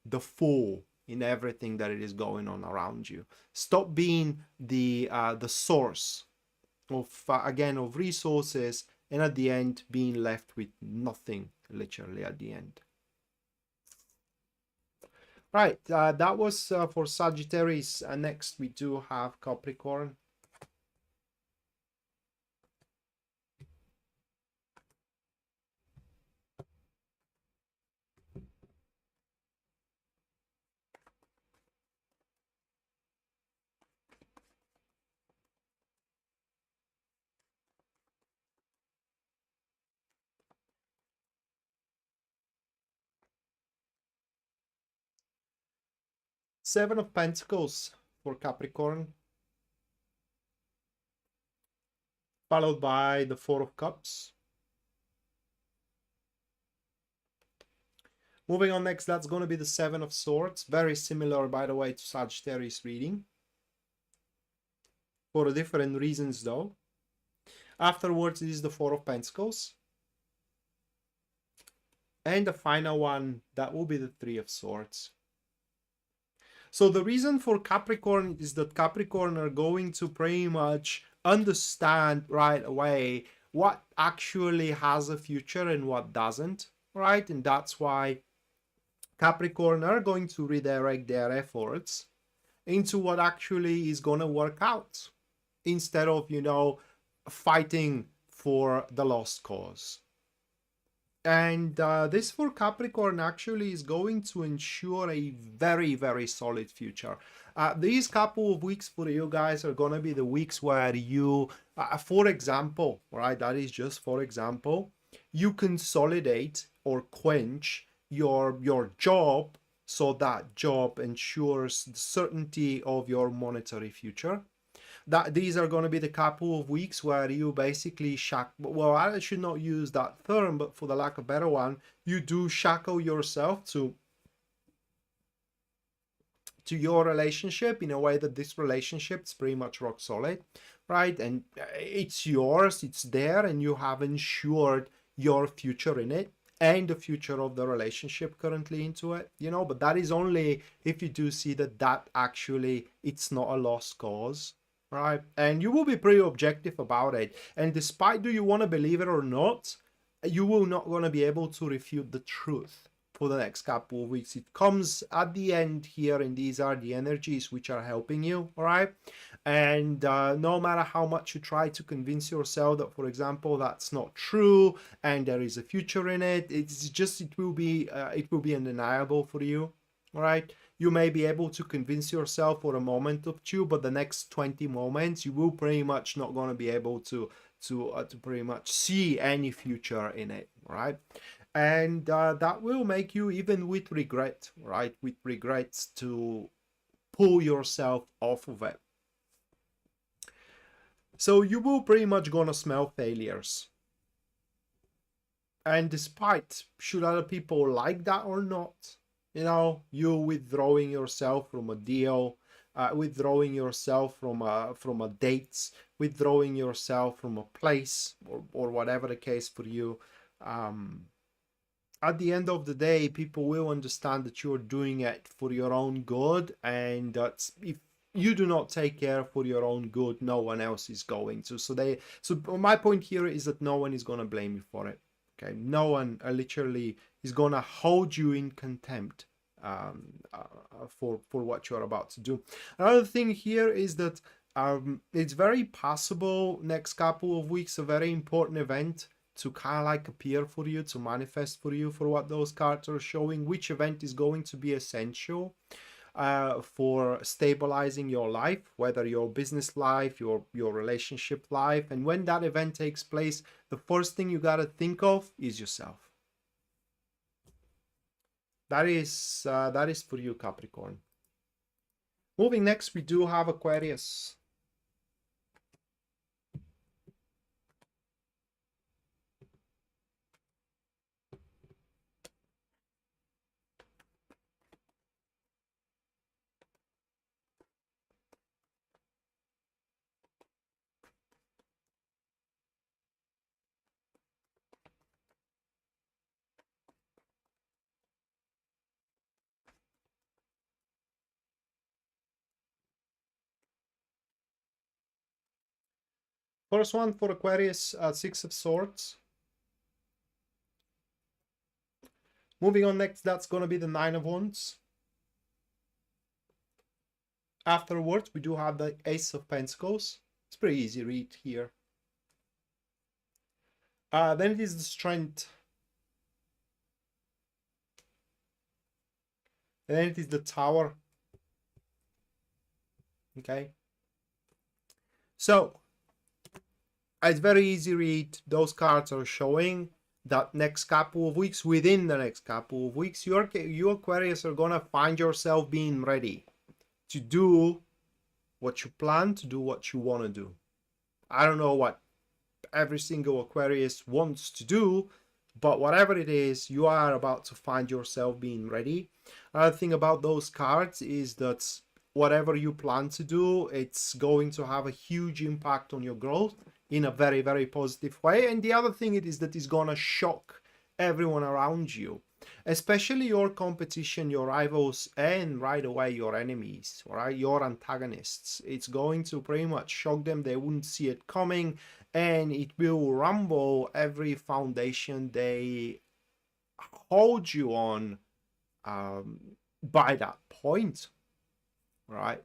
the fool in everything that it is going on around you. Stop being the source of again of resources and at the end being left with nothing, literally at the end. Right, that was for Sagittarius. Next we do have Capricorn. Seven of Pentacles for Capricorn, followed by the Four of Cups. Moving on next, that's going to be the Seven of Swords. Very similar, by the way, to Sagittarius reading. For different reasons, though. Afterwards, it is the Four of Pentacles. And the final one, that will be the Three of Swords. So the reason for Capricorn is that Capricorn are going to pretty much understand right away what actually has a future and what doesn't, right? And that's why Capricorn are going to redirect their efforts into what actually is going to work out instead of, you know, fighting for the lost cause. And this for Capricorn actually is going to ensure a very, very solid future. These couple of weeks for you guys are going to be the weeks where you, for example, right, that is just for example, you consolidate or quench your job so that job ensures the certainty of your monetary future. That these are going to be the couple of weeks where you basically well, I should not use that term, but for the lack of a better one, you do shackle yourself to your relationship in a way that this relationship is pretty much rock solid, right? And it's yours, it's there, and you have ensured your future in it and the future of the relationship currently into it, you know. But that is only if you do see that actually it's not a lost cause, right? And you will be pretty objective about it. And despite do you want to believe it or not, you will not going to be able to refute the truth for the next couple of weeks. It comes at the end here, and these are the energies which are helping you, all right? And no matter how much you try to convince yourself that, for example, that's not true and there is a future in it, it's just it will be undeniable for you, all right? You may be able to convince yourself for a moment or two, but the next 20 moments you will pretty much not going to be able to pretty much see any future in it, right? And that will make you, even with regret, right, with regrets, to pull yourself off of it. So you will pretty much gonna smell failures. And despite, should other people like that or not, you know, you withdrawing yourself from a deal, withdrawing yourself from a date, withdrawing yourself from a place, or whatever the case for you, at the end of the day, people will understand that you're doing it for your own good, and that if you do not take care for your own good, no one else is going to. So my point here is that no one is going to blame you for it. Okay, no one literally is going to hold you in contempt for what you're about to do. Another thing here is that it's very possible next couple of weeks a very important event to kind of like appear for you, to manifest for you, for what those cards are showing, which event is going to be essential for stabilizing your life, whether your business life, your relationship life. And when that event takes place, the first thing you got to think of is yourself. That is for you, Capricorn. Moving next, we do have Aquarius. First one for Aquarius, Six of Swords. Moving on next, that's going to be the Nine of Wands. Afterwards, we do have the Ace of Pentacles. It's pretty easy read here. Then it is the Strength. Then it is the Tower. Okay. So, it's very easy read. Those cards are showing that next couple of weeks, within the next couple of weeks, you Aquarius are going to find yourself being ready to do what you plan, to do what you want to do. I don't know what every single Aquarius wants to do, but whatever it is, you are about to find yourself being ready. Another thing about those cards is that whatever you plan to do, it's going to have a huge impact on your growth in a very, very positive way. And the other thing it is that is going to shock everyone around you, especially your competition, your rivals, and right away your enemies, right? Your antagonists. It's going to pretty much shock them. They wouldn't see it coming, and it will rumble every foundation they hold you on by that point, right?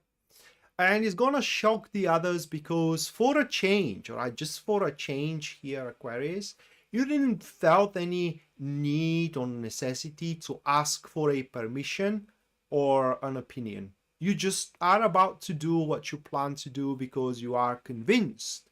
And it's gonna shock the others because for a change, right, just for a change here, Aquarius, you didn't felt any need or necessity to ask for a permission or an opinion. You just are about to do what you plan to do because you are convinced,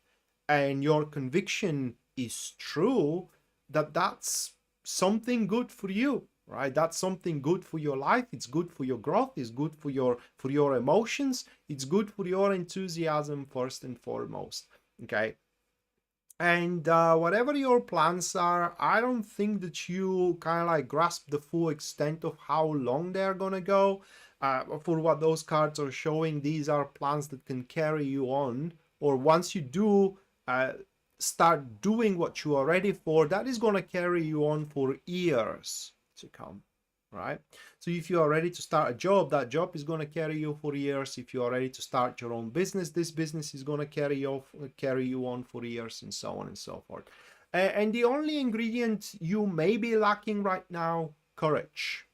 and your conviction is true, that that's something good for you, right? That's something good for your life. It's good for your growth. It's good for your emotions. It's good for your enthusiasm first and foremost. Okay. And whatever your plans are, I don't think that you kind of like grasp the full extent of how long they're gonna go. For what those cards are showing, these are plans that can carry you on, or once you do start doing what you are ready for, that is going to carry you on for years to come, right? So if you are ready to start a job, that job is going to carry you for years. If you are ready to start your own business, this business is going to carry you on for years, and so on and so forth. And the only ingredient you may be lacking right now, courage.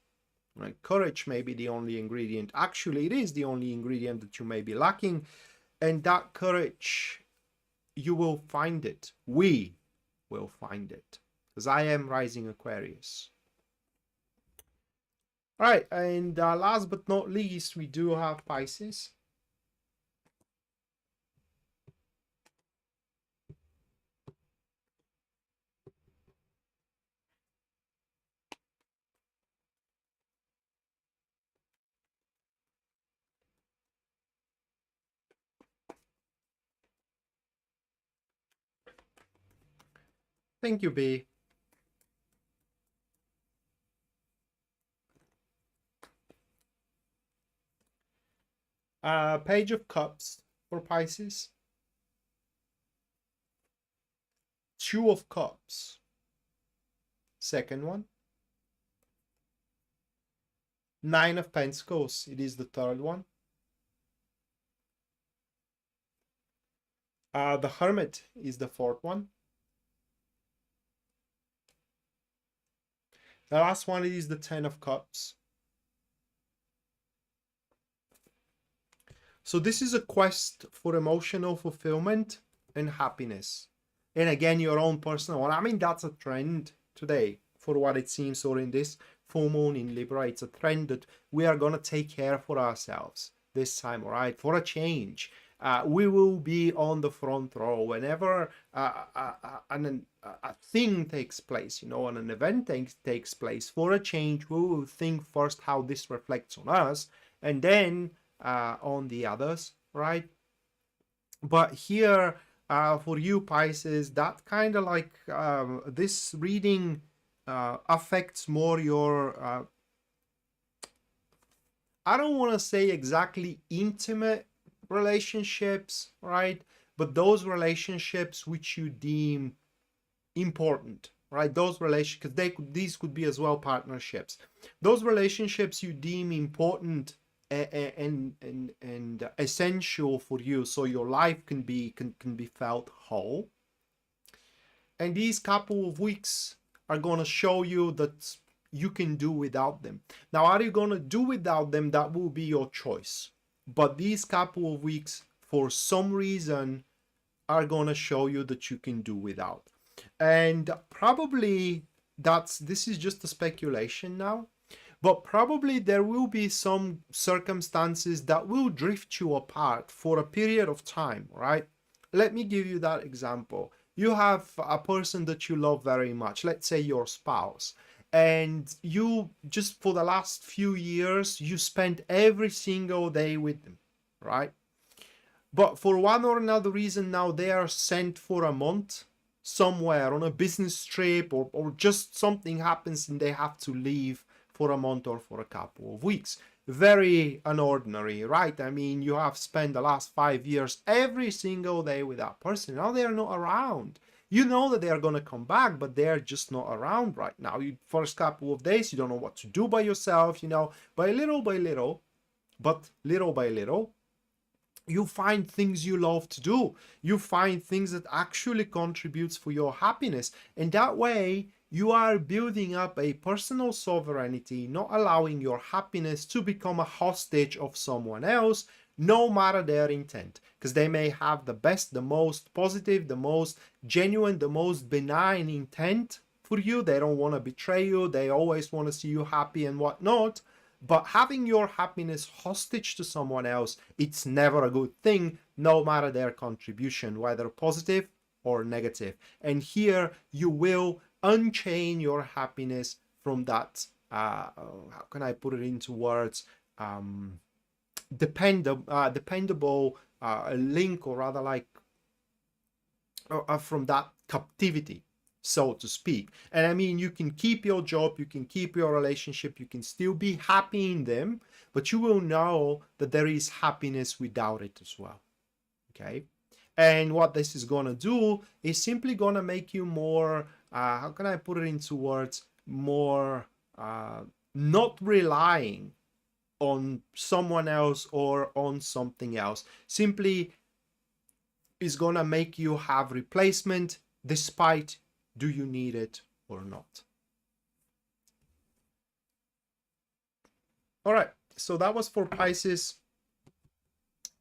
Right? Courage may be the only ingredient. Actually, it is the only ingredient that you may be lacking, and that courage, you will find it. We will find it, because I am rising Aquarius. All right, and last but not least, we do have Pisces. Thank you, B. Page of Cups for Pisces. Two of Cups. Second one. Nine of Pentacles. It is the third one. The Hermit is the fourth one. The last one is the Ten of Cups. So this is a quest for emotional fulfillment and happiness. And again, your own personal one. I mean, that's a trend today, for what it seems, or in this full moon in Libra. It's a trend that we are going to take care for ourselves this time, all right? For a change. We will be on the front row whenever a thing takes place, you know, and an event takes place. For a change, we will think first how this reflects on us, and then on the others, right? But here, for you, Pisces, that kind of like this reading affects more your, I don't want to say exactly intimate relationships, right? But those relationships which you deem important, right? Those relationships, because these could be as well partnerships. Those relationships you deem important and essential for you, so your life can be felt whole. And these couple of weeks are going to show you that you can do without them. Now, are you going to do without them? That will be your choice. But these couple of weeks, for some reason, are going to show you that you can do without. And probably this is just a speculation now, but probably there will be some circumstances that will drift you apart for a period of time, right? Let me give you that example. You have a person that you love very much, let's say your spouse, and you just for the last few years, you spent every single day with them, right? But for one or another reason, now they are sent for a month somewhere on a business trip, or just something happens and they have to leave for a month or for a couple of weeks. Very unordinary, right? I mean, you have spent the last 5 years every single day with that person. Now they are not around. You know that they are going to come back, but they are just not around right now. You first couple of days, you don't know what to do by yourself, you know. By little by little, you find things you love to do. You find things that actually contributes for your happiness. And that way, you are building up a personal sovereignty, not allowing your happiness to become a hostage of someone else, no matter their intent. Because they may have the best, the most positive, the most genuine, the most benign intent for you. They don't want to betray you. They always want to see you happy and whatnot. But having your happiness hostage to someone else, it's never a good thing, no matter their contribution, whether positive or negative. And here you will unchain your happiness from that, how can I put it into words, dependable link, or rather like from that captivity, so to speak. And I mean, you can keep your job, you can keep your relationship, you can still be happy in them, but you will know that there is happiness without it as well. Okay. And what this is going to do is simply going to make you more, how can I put it into words, more not relying on someone else or on something else. Simply is going to make you have replacement despite do you need it or not. All right, so that was for Pisces.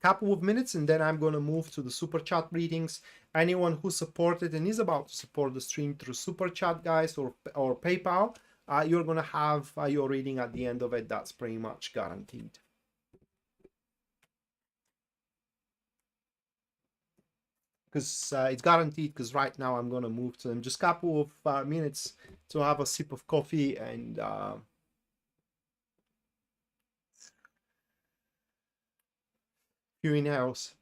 Couple of minutes and then I'm going to move to the super chat readings. Anyone who supported and is about to support the stream through super chat, guys, or PayPal, you're going to have your reading at the end of it. That's pretty much guaranteed. Because it's guaranteed, because right now I'm going to move to them. Just a couple of minutes to have a sip of coffee and few inhales.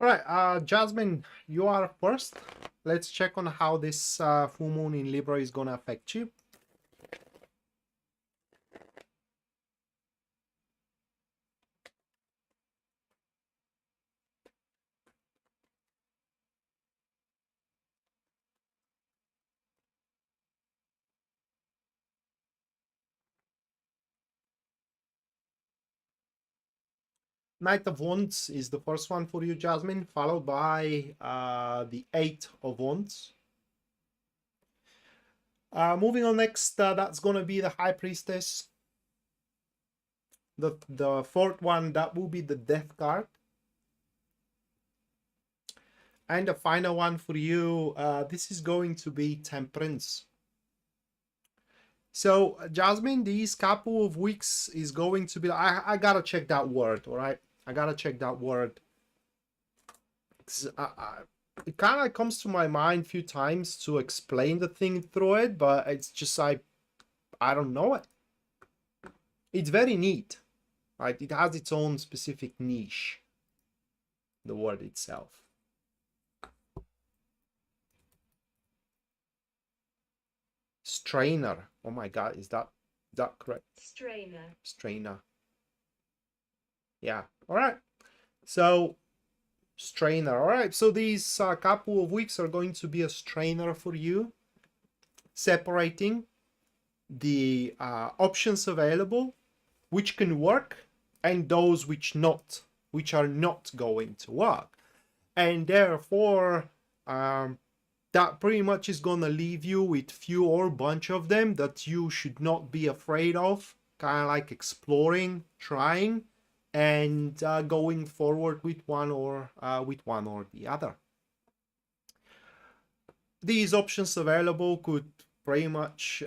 All right, Jasmine, you are first. Let's check on how this full moon in Libra is going to affect you. Knight of Wands is the first one for you, Jasmine, followed by the Eight of Wands. Moving on next, that's going to be the High Priestess. The fourth one, that will be the Death card. And the final one for you, this is going to be Temperance. So, Jasmine, these couple of weeks is going to be... I gotta check that word, all right? I gotta check that word. It kind of comes to my mind a few times to explain the thing through it, but it's just I don't know it. It's very neat, right? It has its own specific niche, the word itself. Strainer. Oh my God, is that correct? Strainer. Strainer. Yeah. All right. So, strainer. All right. So these couple of weeks are going to be a strainer for you, separating the options available, which can work, and those which are not going to work, and therefore that pretty much is gonna leave you with few or bunch of them that you should not be afraid of, kind of like exploring, trying, and going forward with one or the other. These options available could pretty much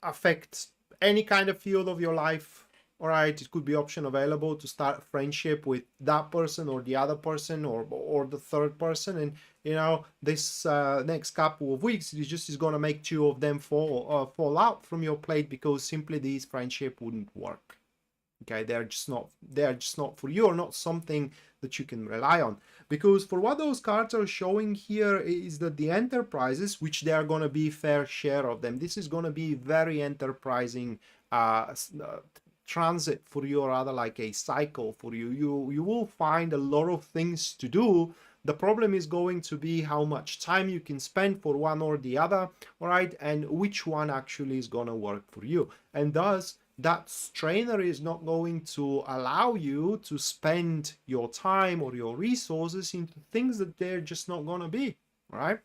affect any kind of field of your life. All right, it could be option available to start a friendship with that person or the other person or the third person, and you know, this next couple of weeks it just is gonna make two of them fall out from your plate because simply these friendship wouldn't work. Okay, they're just not for you, or not something that you can rely on. Because for what those cards are showing here is that the enterprises, which they are going to be fair share of them, this is going to be very enterprising transit for you, or rather like a cycle for you. You will find a lot of things to do. The problem is going to be how much time you can spend for one or the other, all right, and which one actually is going to work for you. And thus, that strainer is not going to allow you to spend your time or your resources into things that they're just not going to be, right?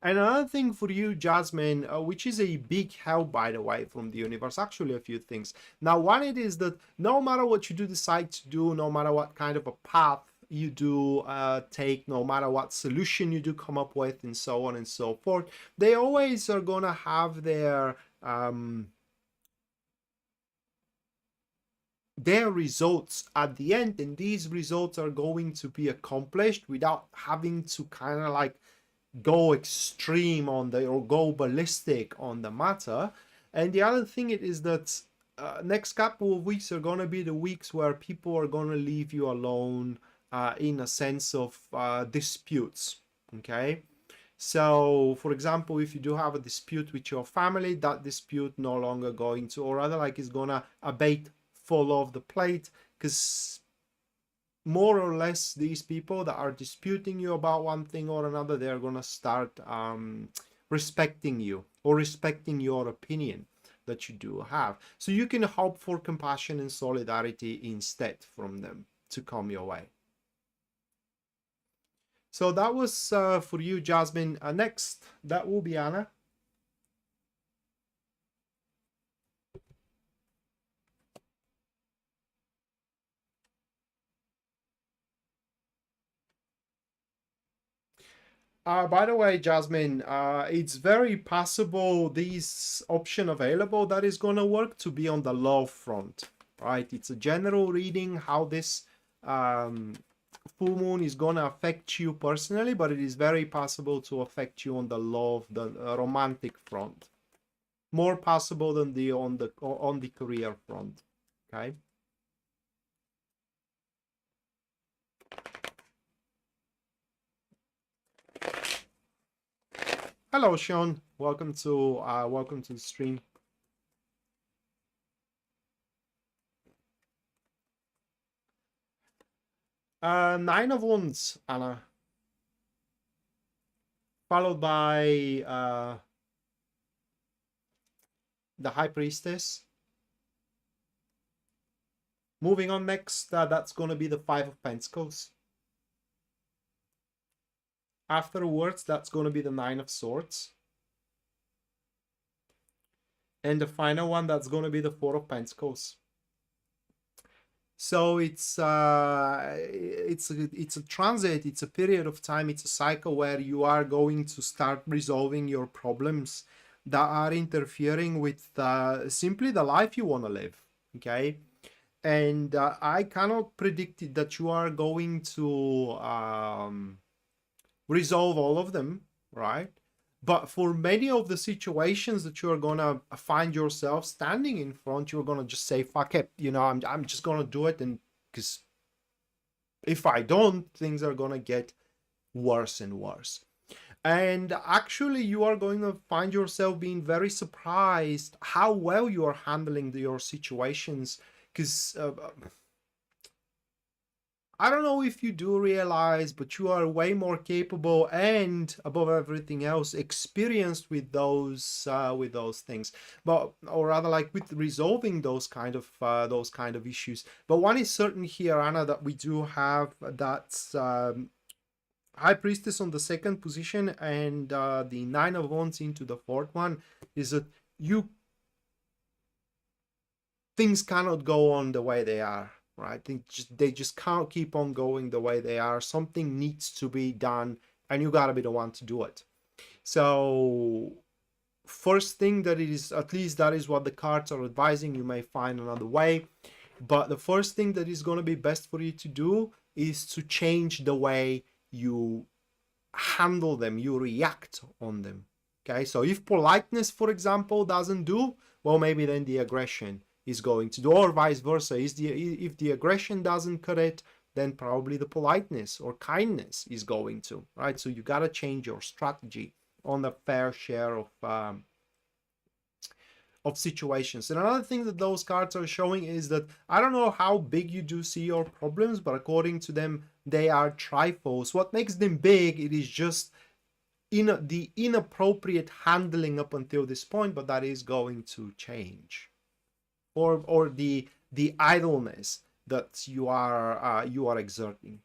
And another thing for you, Jasmine, which is a big help, by the way, from the universe, actually a few things. Now, one, it is that no matter what you do decide to do, no matter what kind of a path you do take, no matter what solution you do come up with, and so on and so forth, they always are going to have their results at the end, and these results are going to be accomplished without having to kind of like go extreme on the, or go ballistic on the matter. And the other thing is that next couple of weeks are going to be the weeks where people are going to leave you alone in a sense of disputes. Okay, so for example, if you do have a dispute with your family, that dispute no longer going to, or rather like is gonna abate, fall off the plate, because more or less these people that are disputing you about one thing or another, they're gonna start respecting you, or respecting your opinion that you do have. So you can hope for compassion and solidarity instead from them to come your way. So that was for you, Jasmine. Next, that will be Anna. By the way, Jasmine, it's very possible this option available that is going to work to be on the love front, right? It's a general reading how this full moon is going to affect you personally, but it is very possible to affect you on the love, the romantic front. More possible than on the career front, okay? Hello, Sean. Welcome to the stream. Nine of Wands, Anna. Followed by the High Priestess. Moving on next, that's going to be the Five of Pentacles. Afterwards, that's going to be the Nine of Swords. And the final one, that's going to be the Four of Pentacles. So it's a transit, it's a period of time, it's a cycle where you are going to start resolving your problems that are interfering with simply the life you want to live, okay? And I cannot predict that you are going to resolve all of them, right? But for many of the situations that you're gonna find yourself standing in front, you're gonna just say, fuck it, you know, I'm just gonna do it, and because if I don't, things are gonna get worse and worse. And actually, you are going to find yourself being very surprised how well you are handling your situations, because I don't know if you do realize, but you are way more capable and, above everything else, experienced with those things. But, or rather, like with resolving those kind of issues. But one is certain here, Anna, that we do have that's High Priestess on the second position and the Nine of Wands into the fourth one, is that things cannot go on the way they are. Right, they just can't keep on going the way they are. Something needs to be done, and you gotta be the one to do it. So first thing, that it is, at least that is what the cards are advising. You may find another way, but the first thing that is going to be best for you to do is to change the way you handle them, you react on them. Okay, so if politeness, for example, doesn't do, well, maybe then the aggression is going to do, or vice versa. If the aggression doesn't cut it, then probably the politeness or kindness is going to, right? So you got to change your strategy on a fair share of situations. And another thing that those cards are showing is that, I don't know how big you do see your problems, but according to them, they are trifles. What makes them big, it is just the inappropriate handling up until this point, but that is going to change. Or the idleness that you are exerting.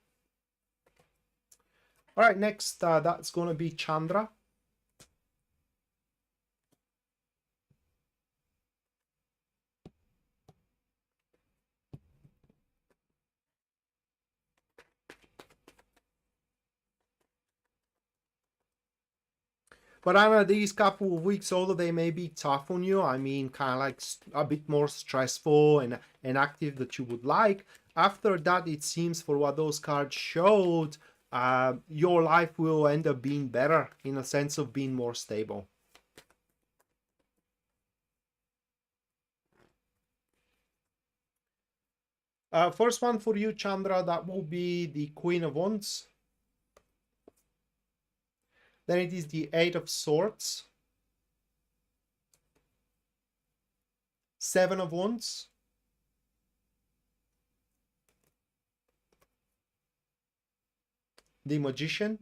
All right, next, that's going to be Chandra. But Anna, these couple of weeks, although they may be tough on you, I mean, kind of like a bit more stressful and active that you would like, after that, it seems, for what those cards showed, your life will end up being better, in a sense of being more stable. First one for you, Chandra, that will be the Queen of Wands. Then it is the Eight of Swords, Seven of Wands, the Magician,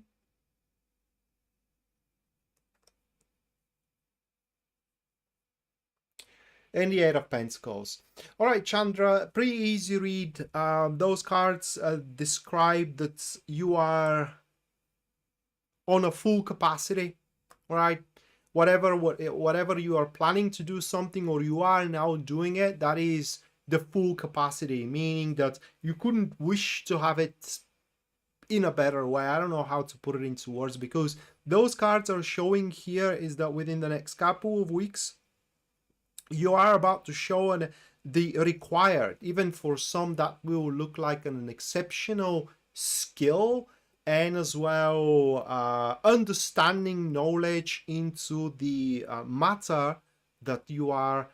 and the Eight of Pentacles. All right, Chandra, pretty easy read. Those cards describe that you are on a full capacity, right? Whatever you are planning to do something, or you are now doing it, that is the full capacity, meaning that you couldn't wish to have it in a better way. I don't know how to put it into words, because those cards are showing here is that within the next couple of weeks, you are about to show the required, even for some that will look like an exceptional skill, and as well understanding, knowledge into the matter that you are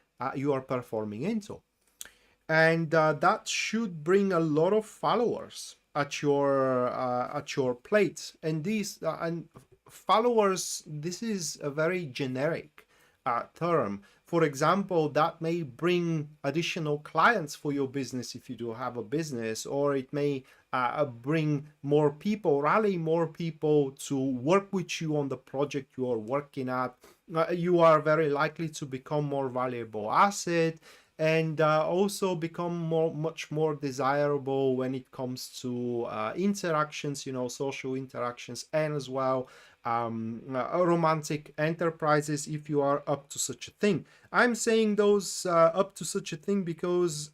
performing into, and that should bring a lot of followers at your plate. And these and followers, this is a very generic term. For example, that may bring additional clients for your business if you do have a business, or it may bring more people, rally more people to work with you on the project you are working at. You are very likely to become more valuable asset, and also become much more desirable when it comes to interactions, you know, social interactions, and as well romantic enterprises, if you are up to such a thing. I'm saying those up to such a thing because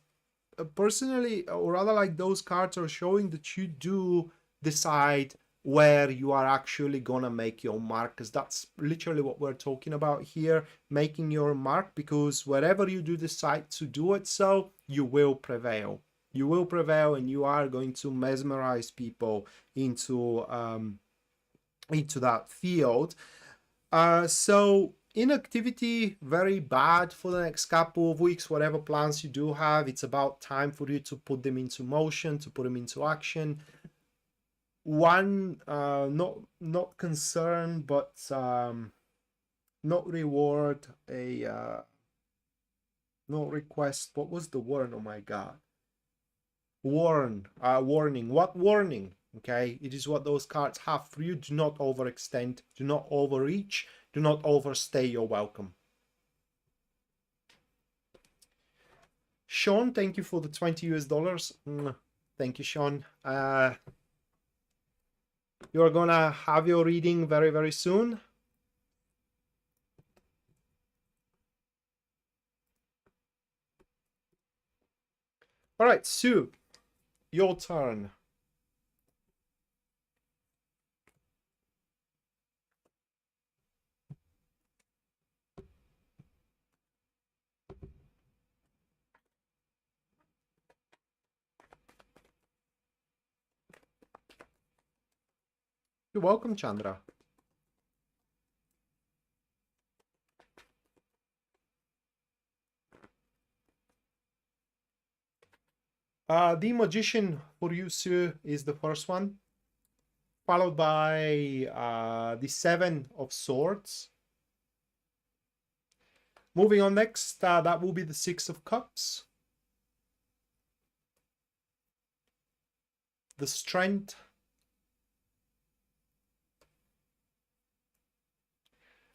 personally, or rather, like, those cards are showing that you do decide where you are actually gonna make your mark, because that's literally what we're talking about here, making your mark, because wherever you do decide to do it, so you will prevail. You will prevail, and you are going to mesmerize people into that field. So inactivity, very bad for the next couple of weeks. Whatever plans you do have, it's about time for you to put them into motion, to put them into action. One, not concern, but not reward, not request. What was the word? Oh my god. Warning. What warning? Okay, it is what those cards have for you. Do not overextend, do not overreach, do not overstay your welcome. Sean, thank you for the $20 US. Thank you, Sean. You're gonna have your reading very, very soon. All right, Sue, your turn. You're welcome, Chandra. The Magician for you, Sue, is the first one, followed by the Seven of Swords. Moving on next, that will be the Six of Cups, the Strength,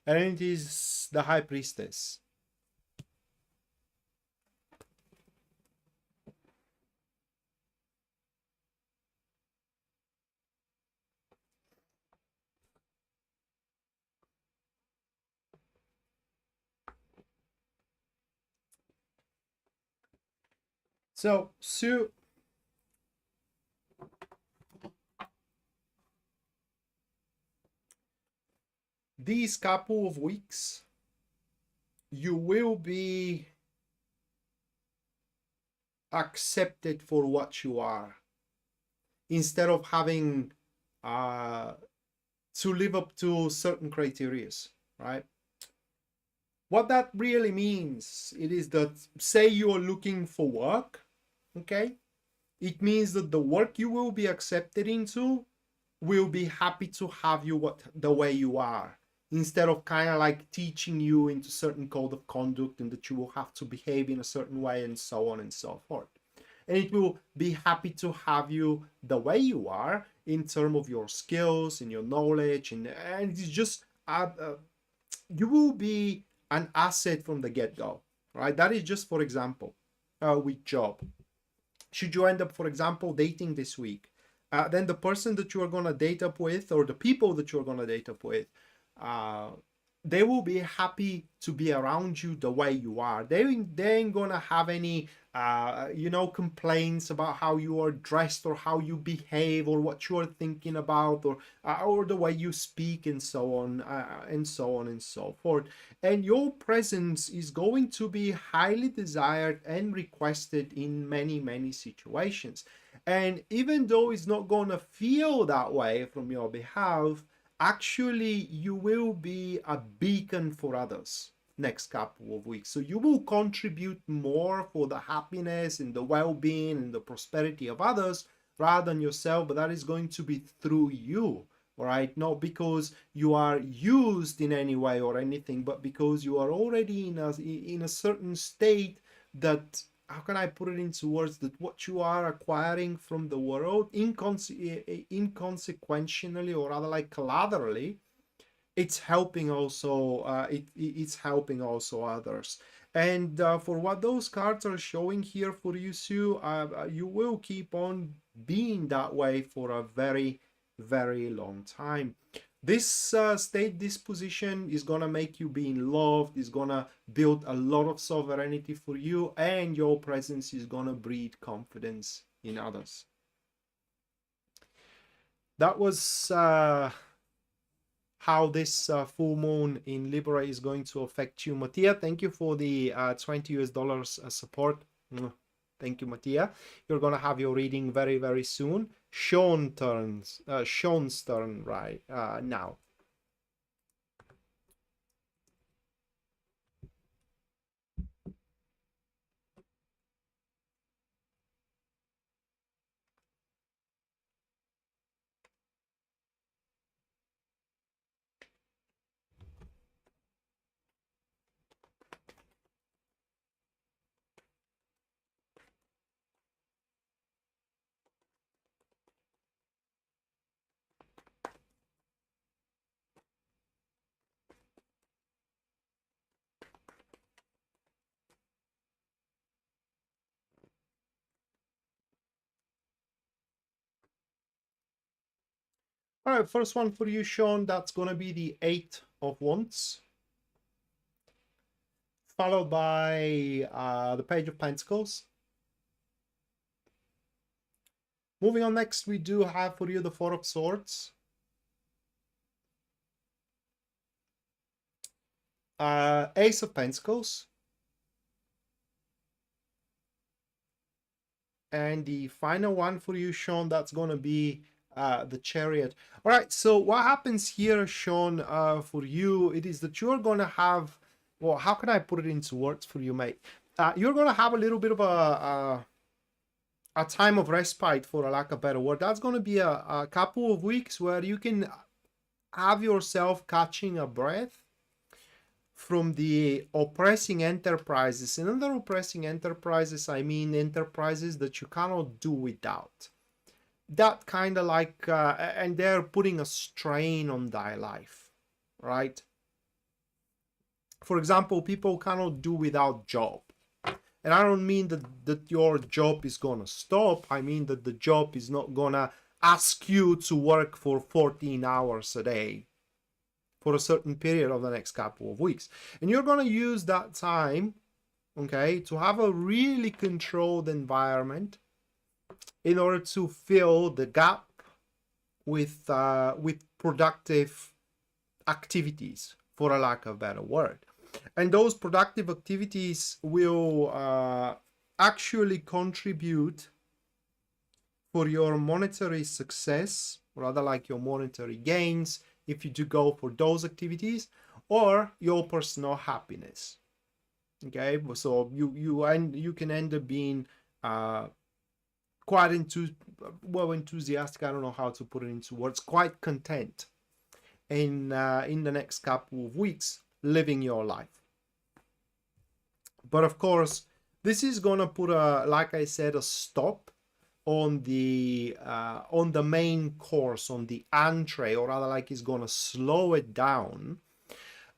and it is the High Priestess. So, Sue, these couple of weeks, you will be accepted for what you are, instead of having to live up to certain criteria, right? What that really means, it is that, say you are looking for work, okay? It means that the work you will be accepted into will be happy to have you the way you are, instead of kind of like teaching you into certain code of conduct and that you will have to behave in a certain way and so on and so forth. And it will be happy to have you the way you are in terms of your skills and your knowledge, and it's just you will be an asset from the get-go, right? That is just for example with job. Should you end up, for example, dating this week, then the person that you are going to date up with, or the people that you're going to date up with, they will be happy to be around you the way you are. They ain't gonna have any complaints about how you are dressed or how you behave or what you are thinking about, or the way you speak, and so on and so on and so forth. And your presence is going to be highly desired and requested in many situations. And even though it's not gonna feel that way from your behalf, actually you will be a beacon for others next couple of weeks. So you will contribute more for the happiness and the well-being and the prosperity of others rather than yourself, but that is going to be through you, all right? Not because you are used in any way or anything, but because you are already in a certain state that, how can I put it into words, that what you are acquiring from the world inconsequentially, or rather like collaterally, it's helping also it's helping also others. And for what those cards are showing here for you, Sue, you will keep on being that way for a very, very long time. This state disposition is gonna make you being loved, is gonna build a lot of sovereignty for you, and your presence is gonna breed confidence in others. That was how this full moon in Libra is going to affect you. Mattia, thank you for the $20 support. Thank you, Mattia. You're gonna have your reading very, very soon. Sean's turn right now. All right, first one for you, Sean. That's gonna be the 8 of Wands, followed by the Page of Pentacles. Moving on, next we do have for you the 4 of Swords, Ace of Pentacles, and the final one for you, Sean, that's gonna be the Chariot. All right, so what happens here, Sean, for you, it is that you're gonna have, well, how can I put it into words for you, mate? You're gonna have a little bit of a time of respite, for a lack of a better word. That's gonna be a couple of weeks where you can have yourself catching a breath from the oppressing enterprises. And under oppressing enterprises, I mean enterprises that you cannot do without. That kind of like, and they're putting a strain on thy life, right? For example, people cannot do without job. And I don't mean that your job is gonna stop. I mean that the job is not gonna ask you to work for 14 hours a day for a certain period of the next couple of weeks. And you're gonna use that time, okay, to have a really controlled environment in order to fill the gap with productive activities, for a lack of a better word. And those productive activities will actually contribute for your monetary success, rather like your monetary gains, if you do go for those activities, or your personal happiness. Okay, so you can end up being quite enthusiastic. I don't know how to put it into words. Quite content in the next couple of weeks, living your life. But of course, this is gonna put like I said, a stop on the main course, on the entree, or rather like it's gonna slow it down.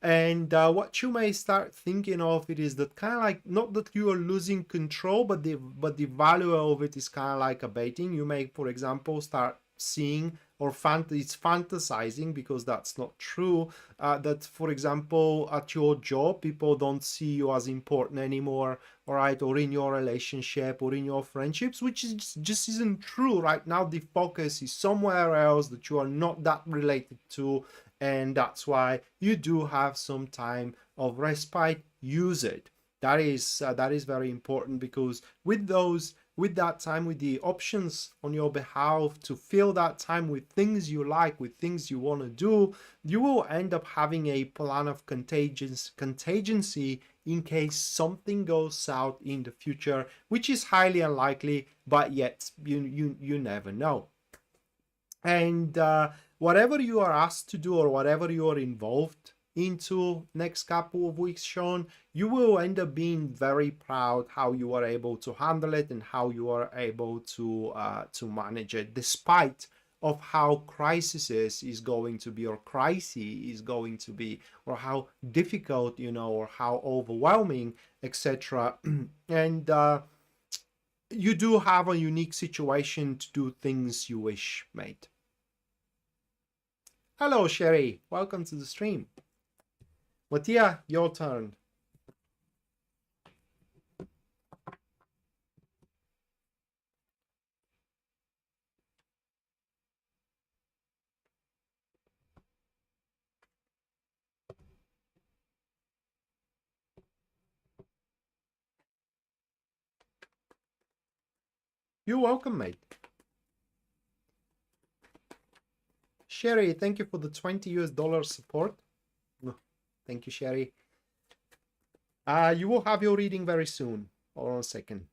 And what you may start thinking of it is that kind of like, not that you are losing control, but the value of it is kind of like abating. You may, for example, start seeing, or it's fantasizing, because that's not true, that, for example, at your job, people don't see you as important anymore, all right, or in your relationship or in your friendships, which is just isn't true. Right now the focus is somewhere else that you are not that related to, and that's why you do have some time of respite. Use it. That is very important, because with that time, with the options on your behalf to fill that time with things you like, with things you want to do, you will end up having a plan of contingency in case something goes south in the future, which is highly unlikely, but yet you never know. And whatever you are asked to do, or whatever you are involved into next couple of weeks, Sean, you will end up being very proud how you are able to handle it and how you are able to manage it, despite of how crisis is going to be, or crisis is going to be, or how difficult, you know, or how overwhelming, etc. And you do have a unique situation to do things you wish, mate. Hello, Sherry. Welcome to the stream. Mattia, your turn. You're welcome, mate. Sherry, thank you for the $20 support. Thank you, Sherry. You will have your reading very soon. Hold on a second.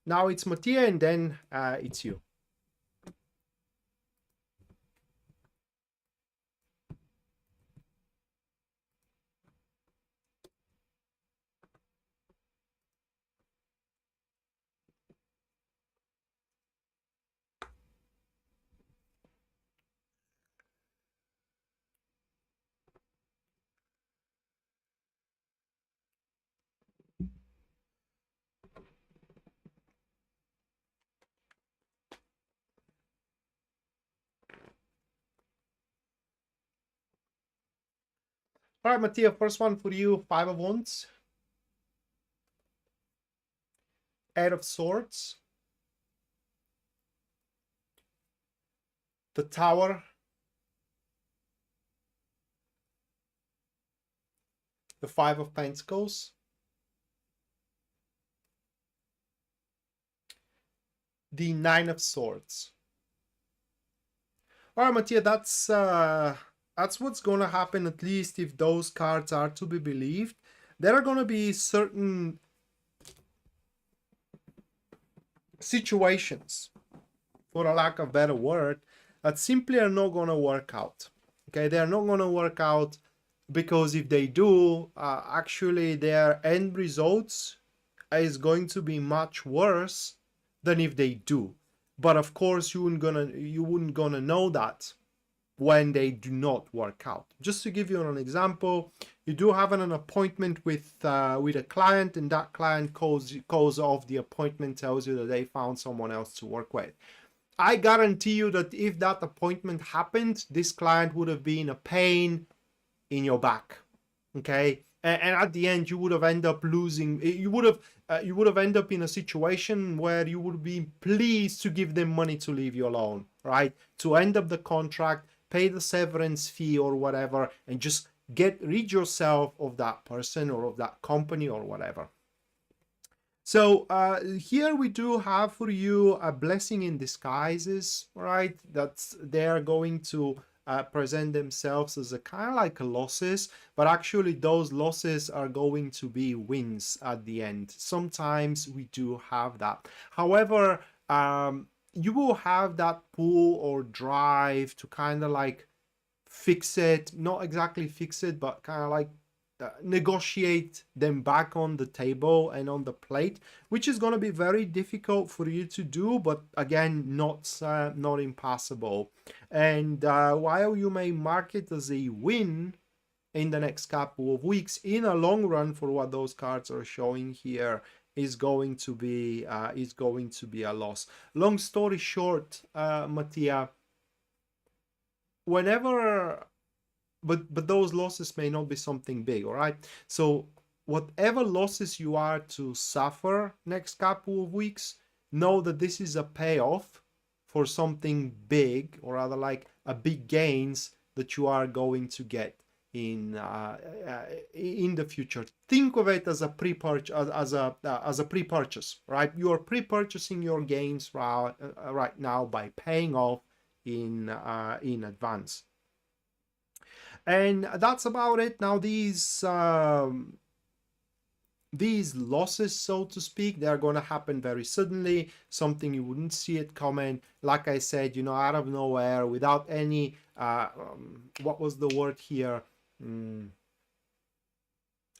Now it's Mattia, and then it's you. All right, Mattia, first one for you, 5 of Wands. 8 of Swords. The Tower. The 5 of Pentacles. The 9 of Swords. All right, Mattia, that's what's going to happen, at least if those cards are to be believed. There are going to be certain situations, for a lack of a better word, that simply are not going to work out. Okay, they are not going to work out because if they do, actually their end results is going to be much worse than if they do. But of course, you wouldn't gonna know that when they do not work out. Just to give you an example, you do have an appointment with a client, and that client calls off the appointment, tells you that they found someone else to work with. I guarantee you that if that appointment happened, this client would have been a pain in your back. Okay, and at the end, you would have ended up losing. You would have ended up in a situation where you would be pleased to give them money to leave you alone, right? To end up the contract, pay the severance fee or whatever, and just rid yourself of that person or of that company or whatever. So here we do have for you a blessing in disguises, right? That's they're going to present themselves as a kind of like losses, but actually those losses are going to be wins at the end. Sometimes we do have that. However, you will have that pull or drive to kind of like fix it, not exactly fix it, but kind of like negotiate them back on the table and on the plate, which is going to be very difficult for you to do, but again, not impossible. And while you may mark it as a win in the next couple of weeks, in a long run, for what those cards are showing here, is going to be a loss. Long story short, Mattia, whenever but those losses may not be something big, all right? So whatever losses you are to suffer next couple of weeks, know that this is a payoff for something big, or rather like a big gains that you are going to get in the future. Think of it as a pre-purchase, as a pre-purchase, right? You are pre-purchasing your gains right now by paying off in advance. And that's about it. Now these losses, so to speak, they're going to happen very suddenly, something you wouldn't see it coming, like I said, you know, out of nowhere, without any what was the word here,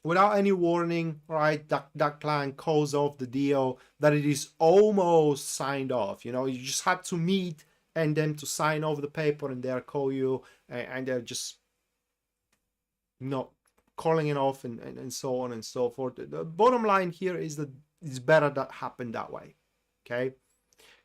without any warning, right? That client calls off the deal, that it is almost signed off. You know, you just had to meet and them to sign off the paper, and they'll call you, and they're just not calling it off, and so on and so forth. The bottom line here is that it's better that happened that way, okay?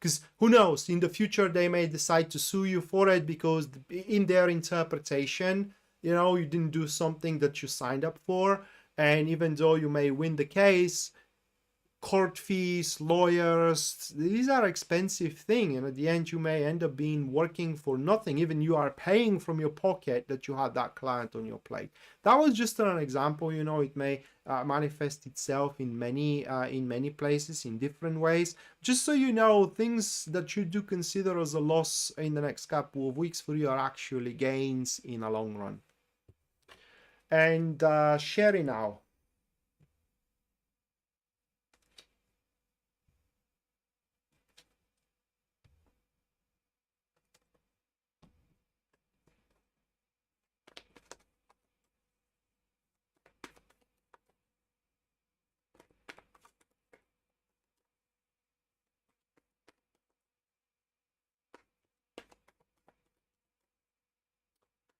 Because who knows, in the future they may decide to sue you for it, because in their interpretation, you know, you didn't do something that you signed up for, and even though you may win the case, court fees, lawyers, these are expensive things, and at the end you may end up being working for nothing. Even you are paying from your pocket that you had that client on your plate. That was just an example. You know, it may manifest itself in many places in different ways. Just so you know, things that you do consider as a loss in the next couple of weeks for you are actually gains in a long run. And Sherry now.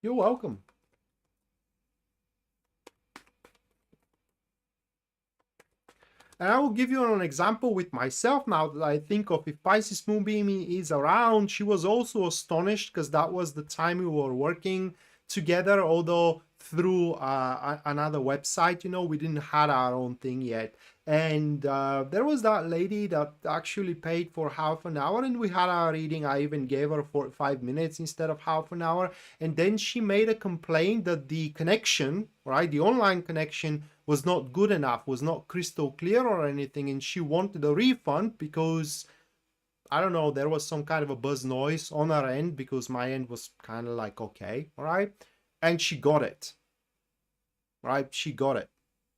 You're welcome. And I will give you an example with myself now that I think of. If Pisces Moonbeam is around, she was also astonished because that was the time we were working together, although through another website, you know, we didn't have our own thing yet. And there was that lady that actually paid for half an hour, and we had our reading. I even gave her 45 minutes instead of half an hour. And then she made a complaint that the connection, right, the online connection, was not good enough, was not crystal clear or anything, and she wanted a refund because, I don't know, there was some kind of a buzz noise on her end, because my end was kind of like okay, all right, and she got it, right? She got it.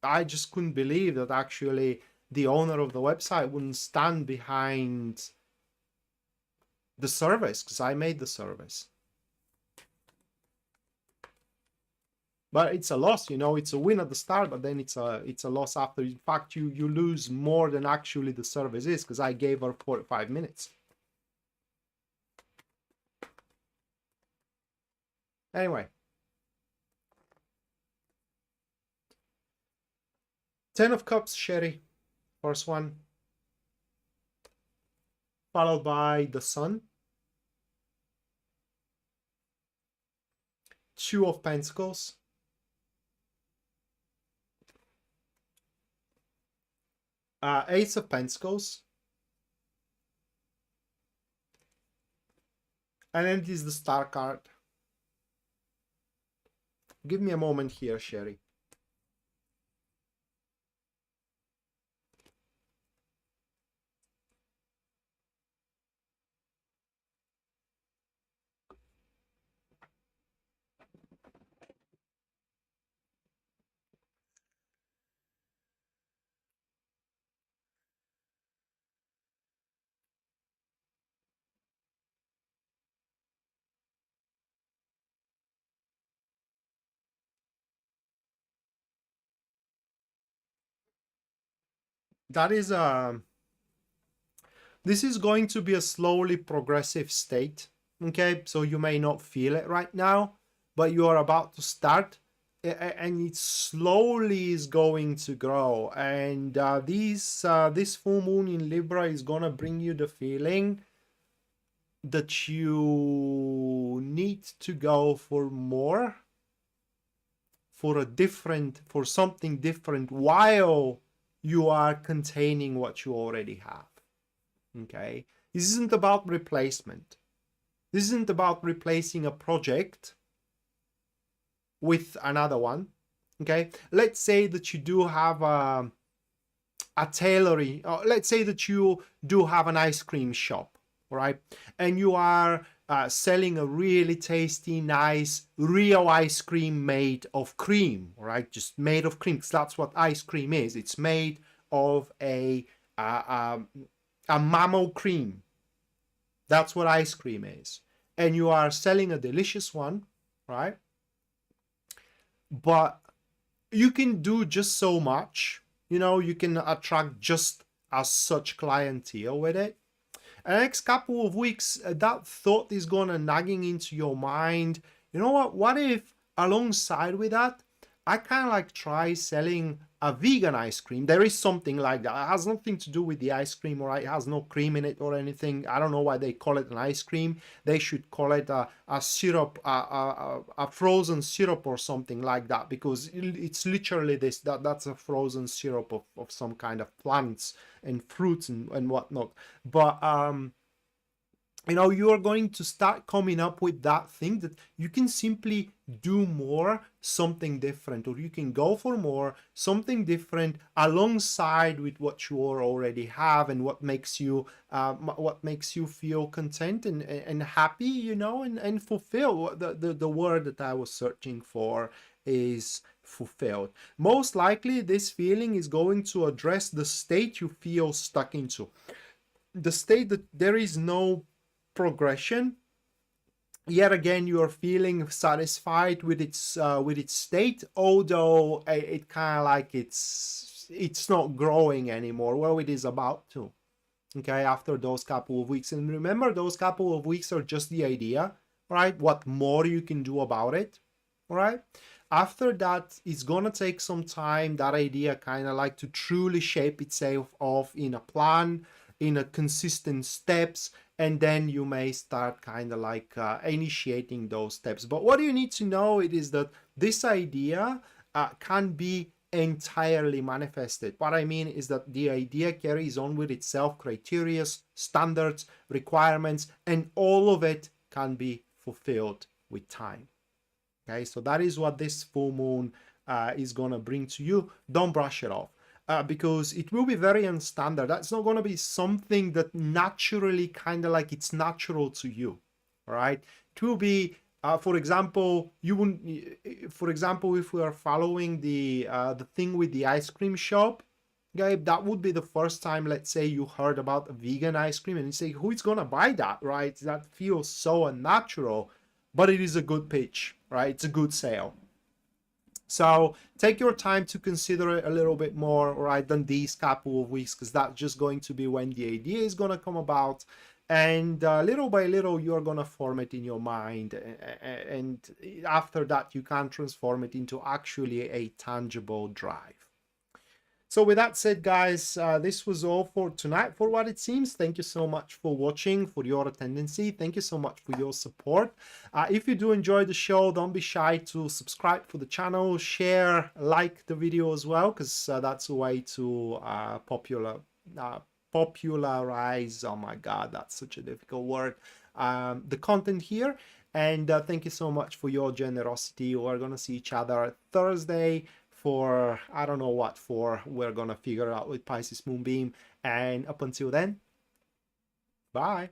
I just couldn't believe that actually the owner of the website wouldn't stand behind the service, because I made the service. But it's a loss, you know, it's a win at the start, but then it's a loss after. In fact, you lose more than actually the service is, because I gave her 45 minutes. Anyway. 10 of Cups, Sherry, first one. Followed by the Sun. 2 of Pentacles. Ace of Pentacles. And then it is the Star card. Give me a moment here, Sherry. That is this is going to be a slowly progressive state, okay? So you may not feel it right now, but you are about to start, and it slowly is going to grow. And this full moon in Libra is gonna bring you the feeling that you need to go for more, for something different, while you are containing what you already have. Okay, this isn't about replacement. This isn't about replacing a project with another one. Okay, let's say that you do have a tailoring, or let's say that you do have an ice cream shop, right? And you are selling a really tasty, nice, real ice cream made of cream, right? Just made of cream, because that's what ice cream is. It's made of a mammal cream. That's what ice cream is. And you are selling a delicious one, right? But you can do just so much, you know, you can attract just as such clientele with it. And the next couple of weeks, that thought is gonna nagging into your mind. You know what if alongside with that, I kind of like try selling a vegan ice cream? There is something like that. It has nothing to do with the ice cream, or it has no cream in it or anything. I don't know why they call it an ice cream. They should call it a syrup, a frozen syrup or something like that, because it's literally this, that's a frozen syrup of some kind of plants and fruits and whatnot. But you know, you are going to start coming up with that thing that you can simply do more, something different, or you can go for more, something different alongside with what you already have, and what makes you feel content and happy, you know, and fulfill. The word that I was searching for is fulfilled. Most likely this feeling is going to address the state you feel stuck into, the state that there is no progression. Yet again, you are feeling satisfied with its state, although it kind of like it's not growing anymore. Well, it is about to. Okay, after those couple of weeks, and remember, those couple of weeks are just the idea, right? What more you can do about it, right? After that, it's gonna take some time, that idea kind of like to truly shape itself off in a plan, in a consistent steps, and then you may start kind of like initiating those steps. But what you need to know it is that this idea can be entirely manifested. What I mean is that the idea carries on with itself criteria, standards, requirements, and all of it can be fulfilled with time. Okay, so that is what this full moon is gonna bring to you. Don't brush it off. Because it will be very unstandard. That's not going to be something that naturally kind of like it's natural to you. All right, it will be for example, you wouldn't, for example, if we are following the thing with the ice cream shop, okay, that would be the first time, let's say, you heard about a vegan ice cream, and you say, who is going to buy that, right? That feels so unnatural, but it is a good pitch, right? It's a good sale. So take your time to consider it a little bit more, right, than these couple of weeks, because that's just going to be when the idea is going to come about. And little by little, you're going to form it in your mind. And after that, you can transform it into actually a tangible drive. So with that said, guys, this was all for tonight, for what it seems. Thank you so much for watching, for your attendance. Thank you so much for your support. If you do enjoy the show, don't be shy to subscribe for the channel, share, like the video as well, because that's a way to popularize, oh my god, that's such a difficult word, the content here. And thank you so much for your generosity. We're gonna see each other Thursday for I don't know what for. We're gonna figure out with Pisces Moonbeam, and up until then, bye.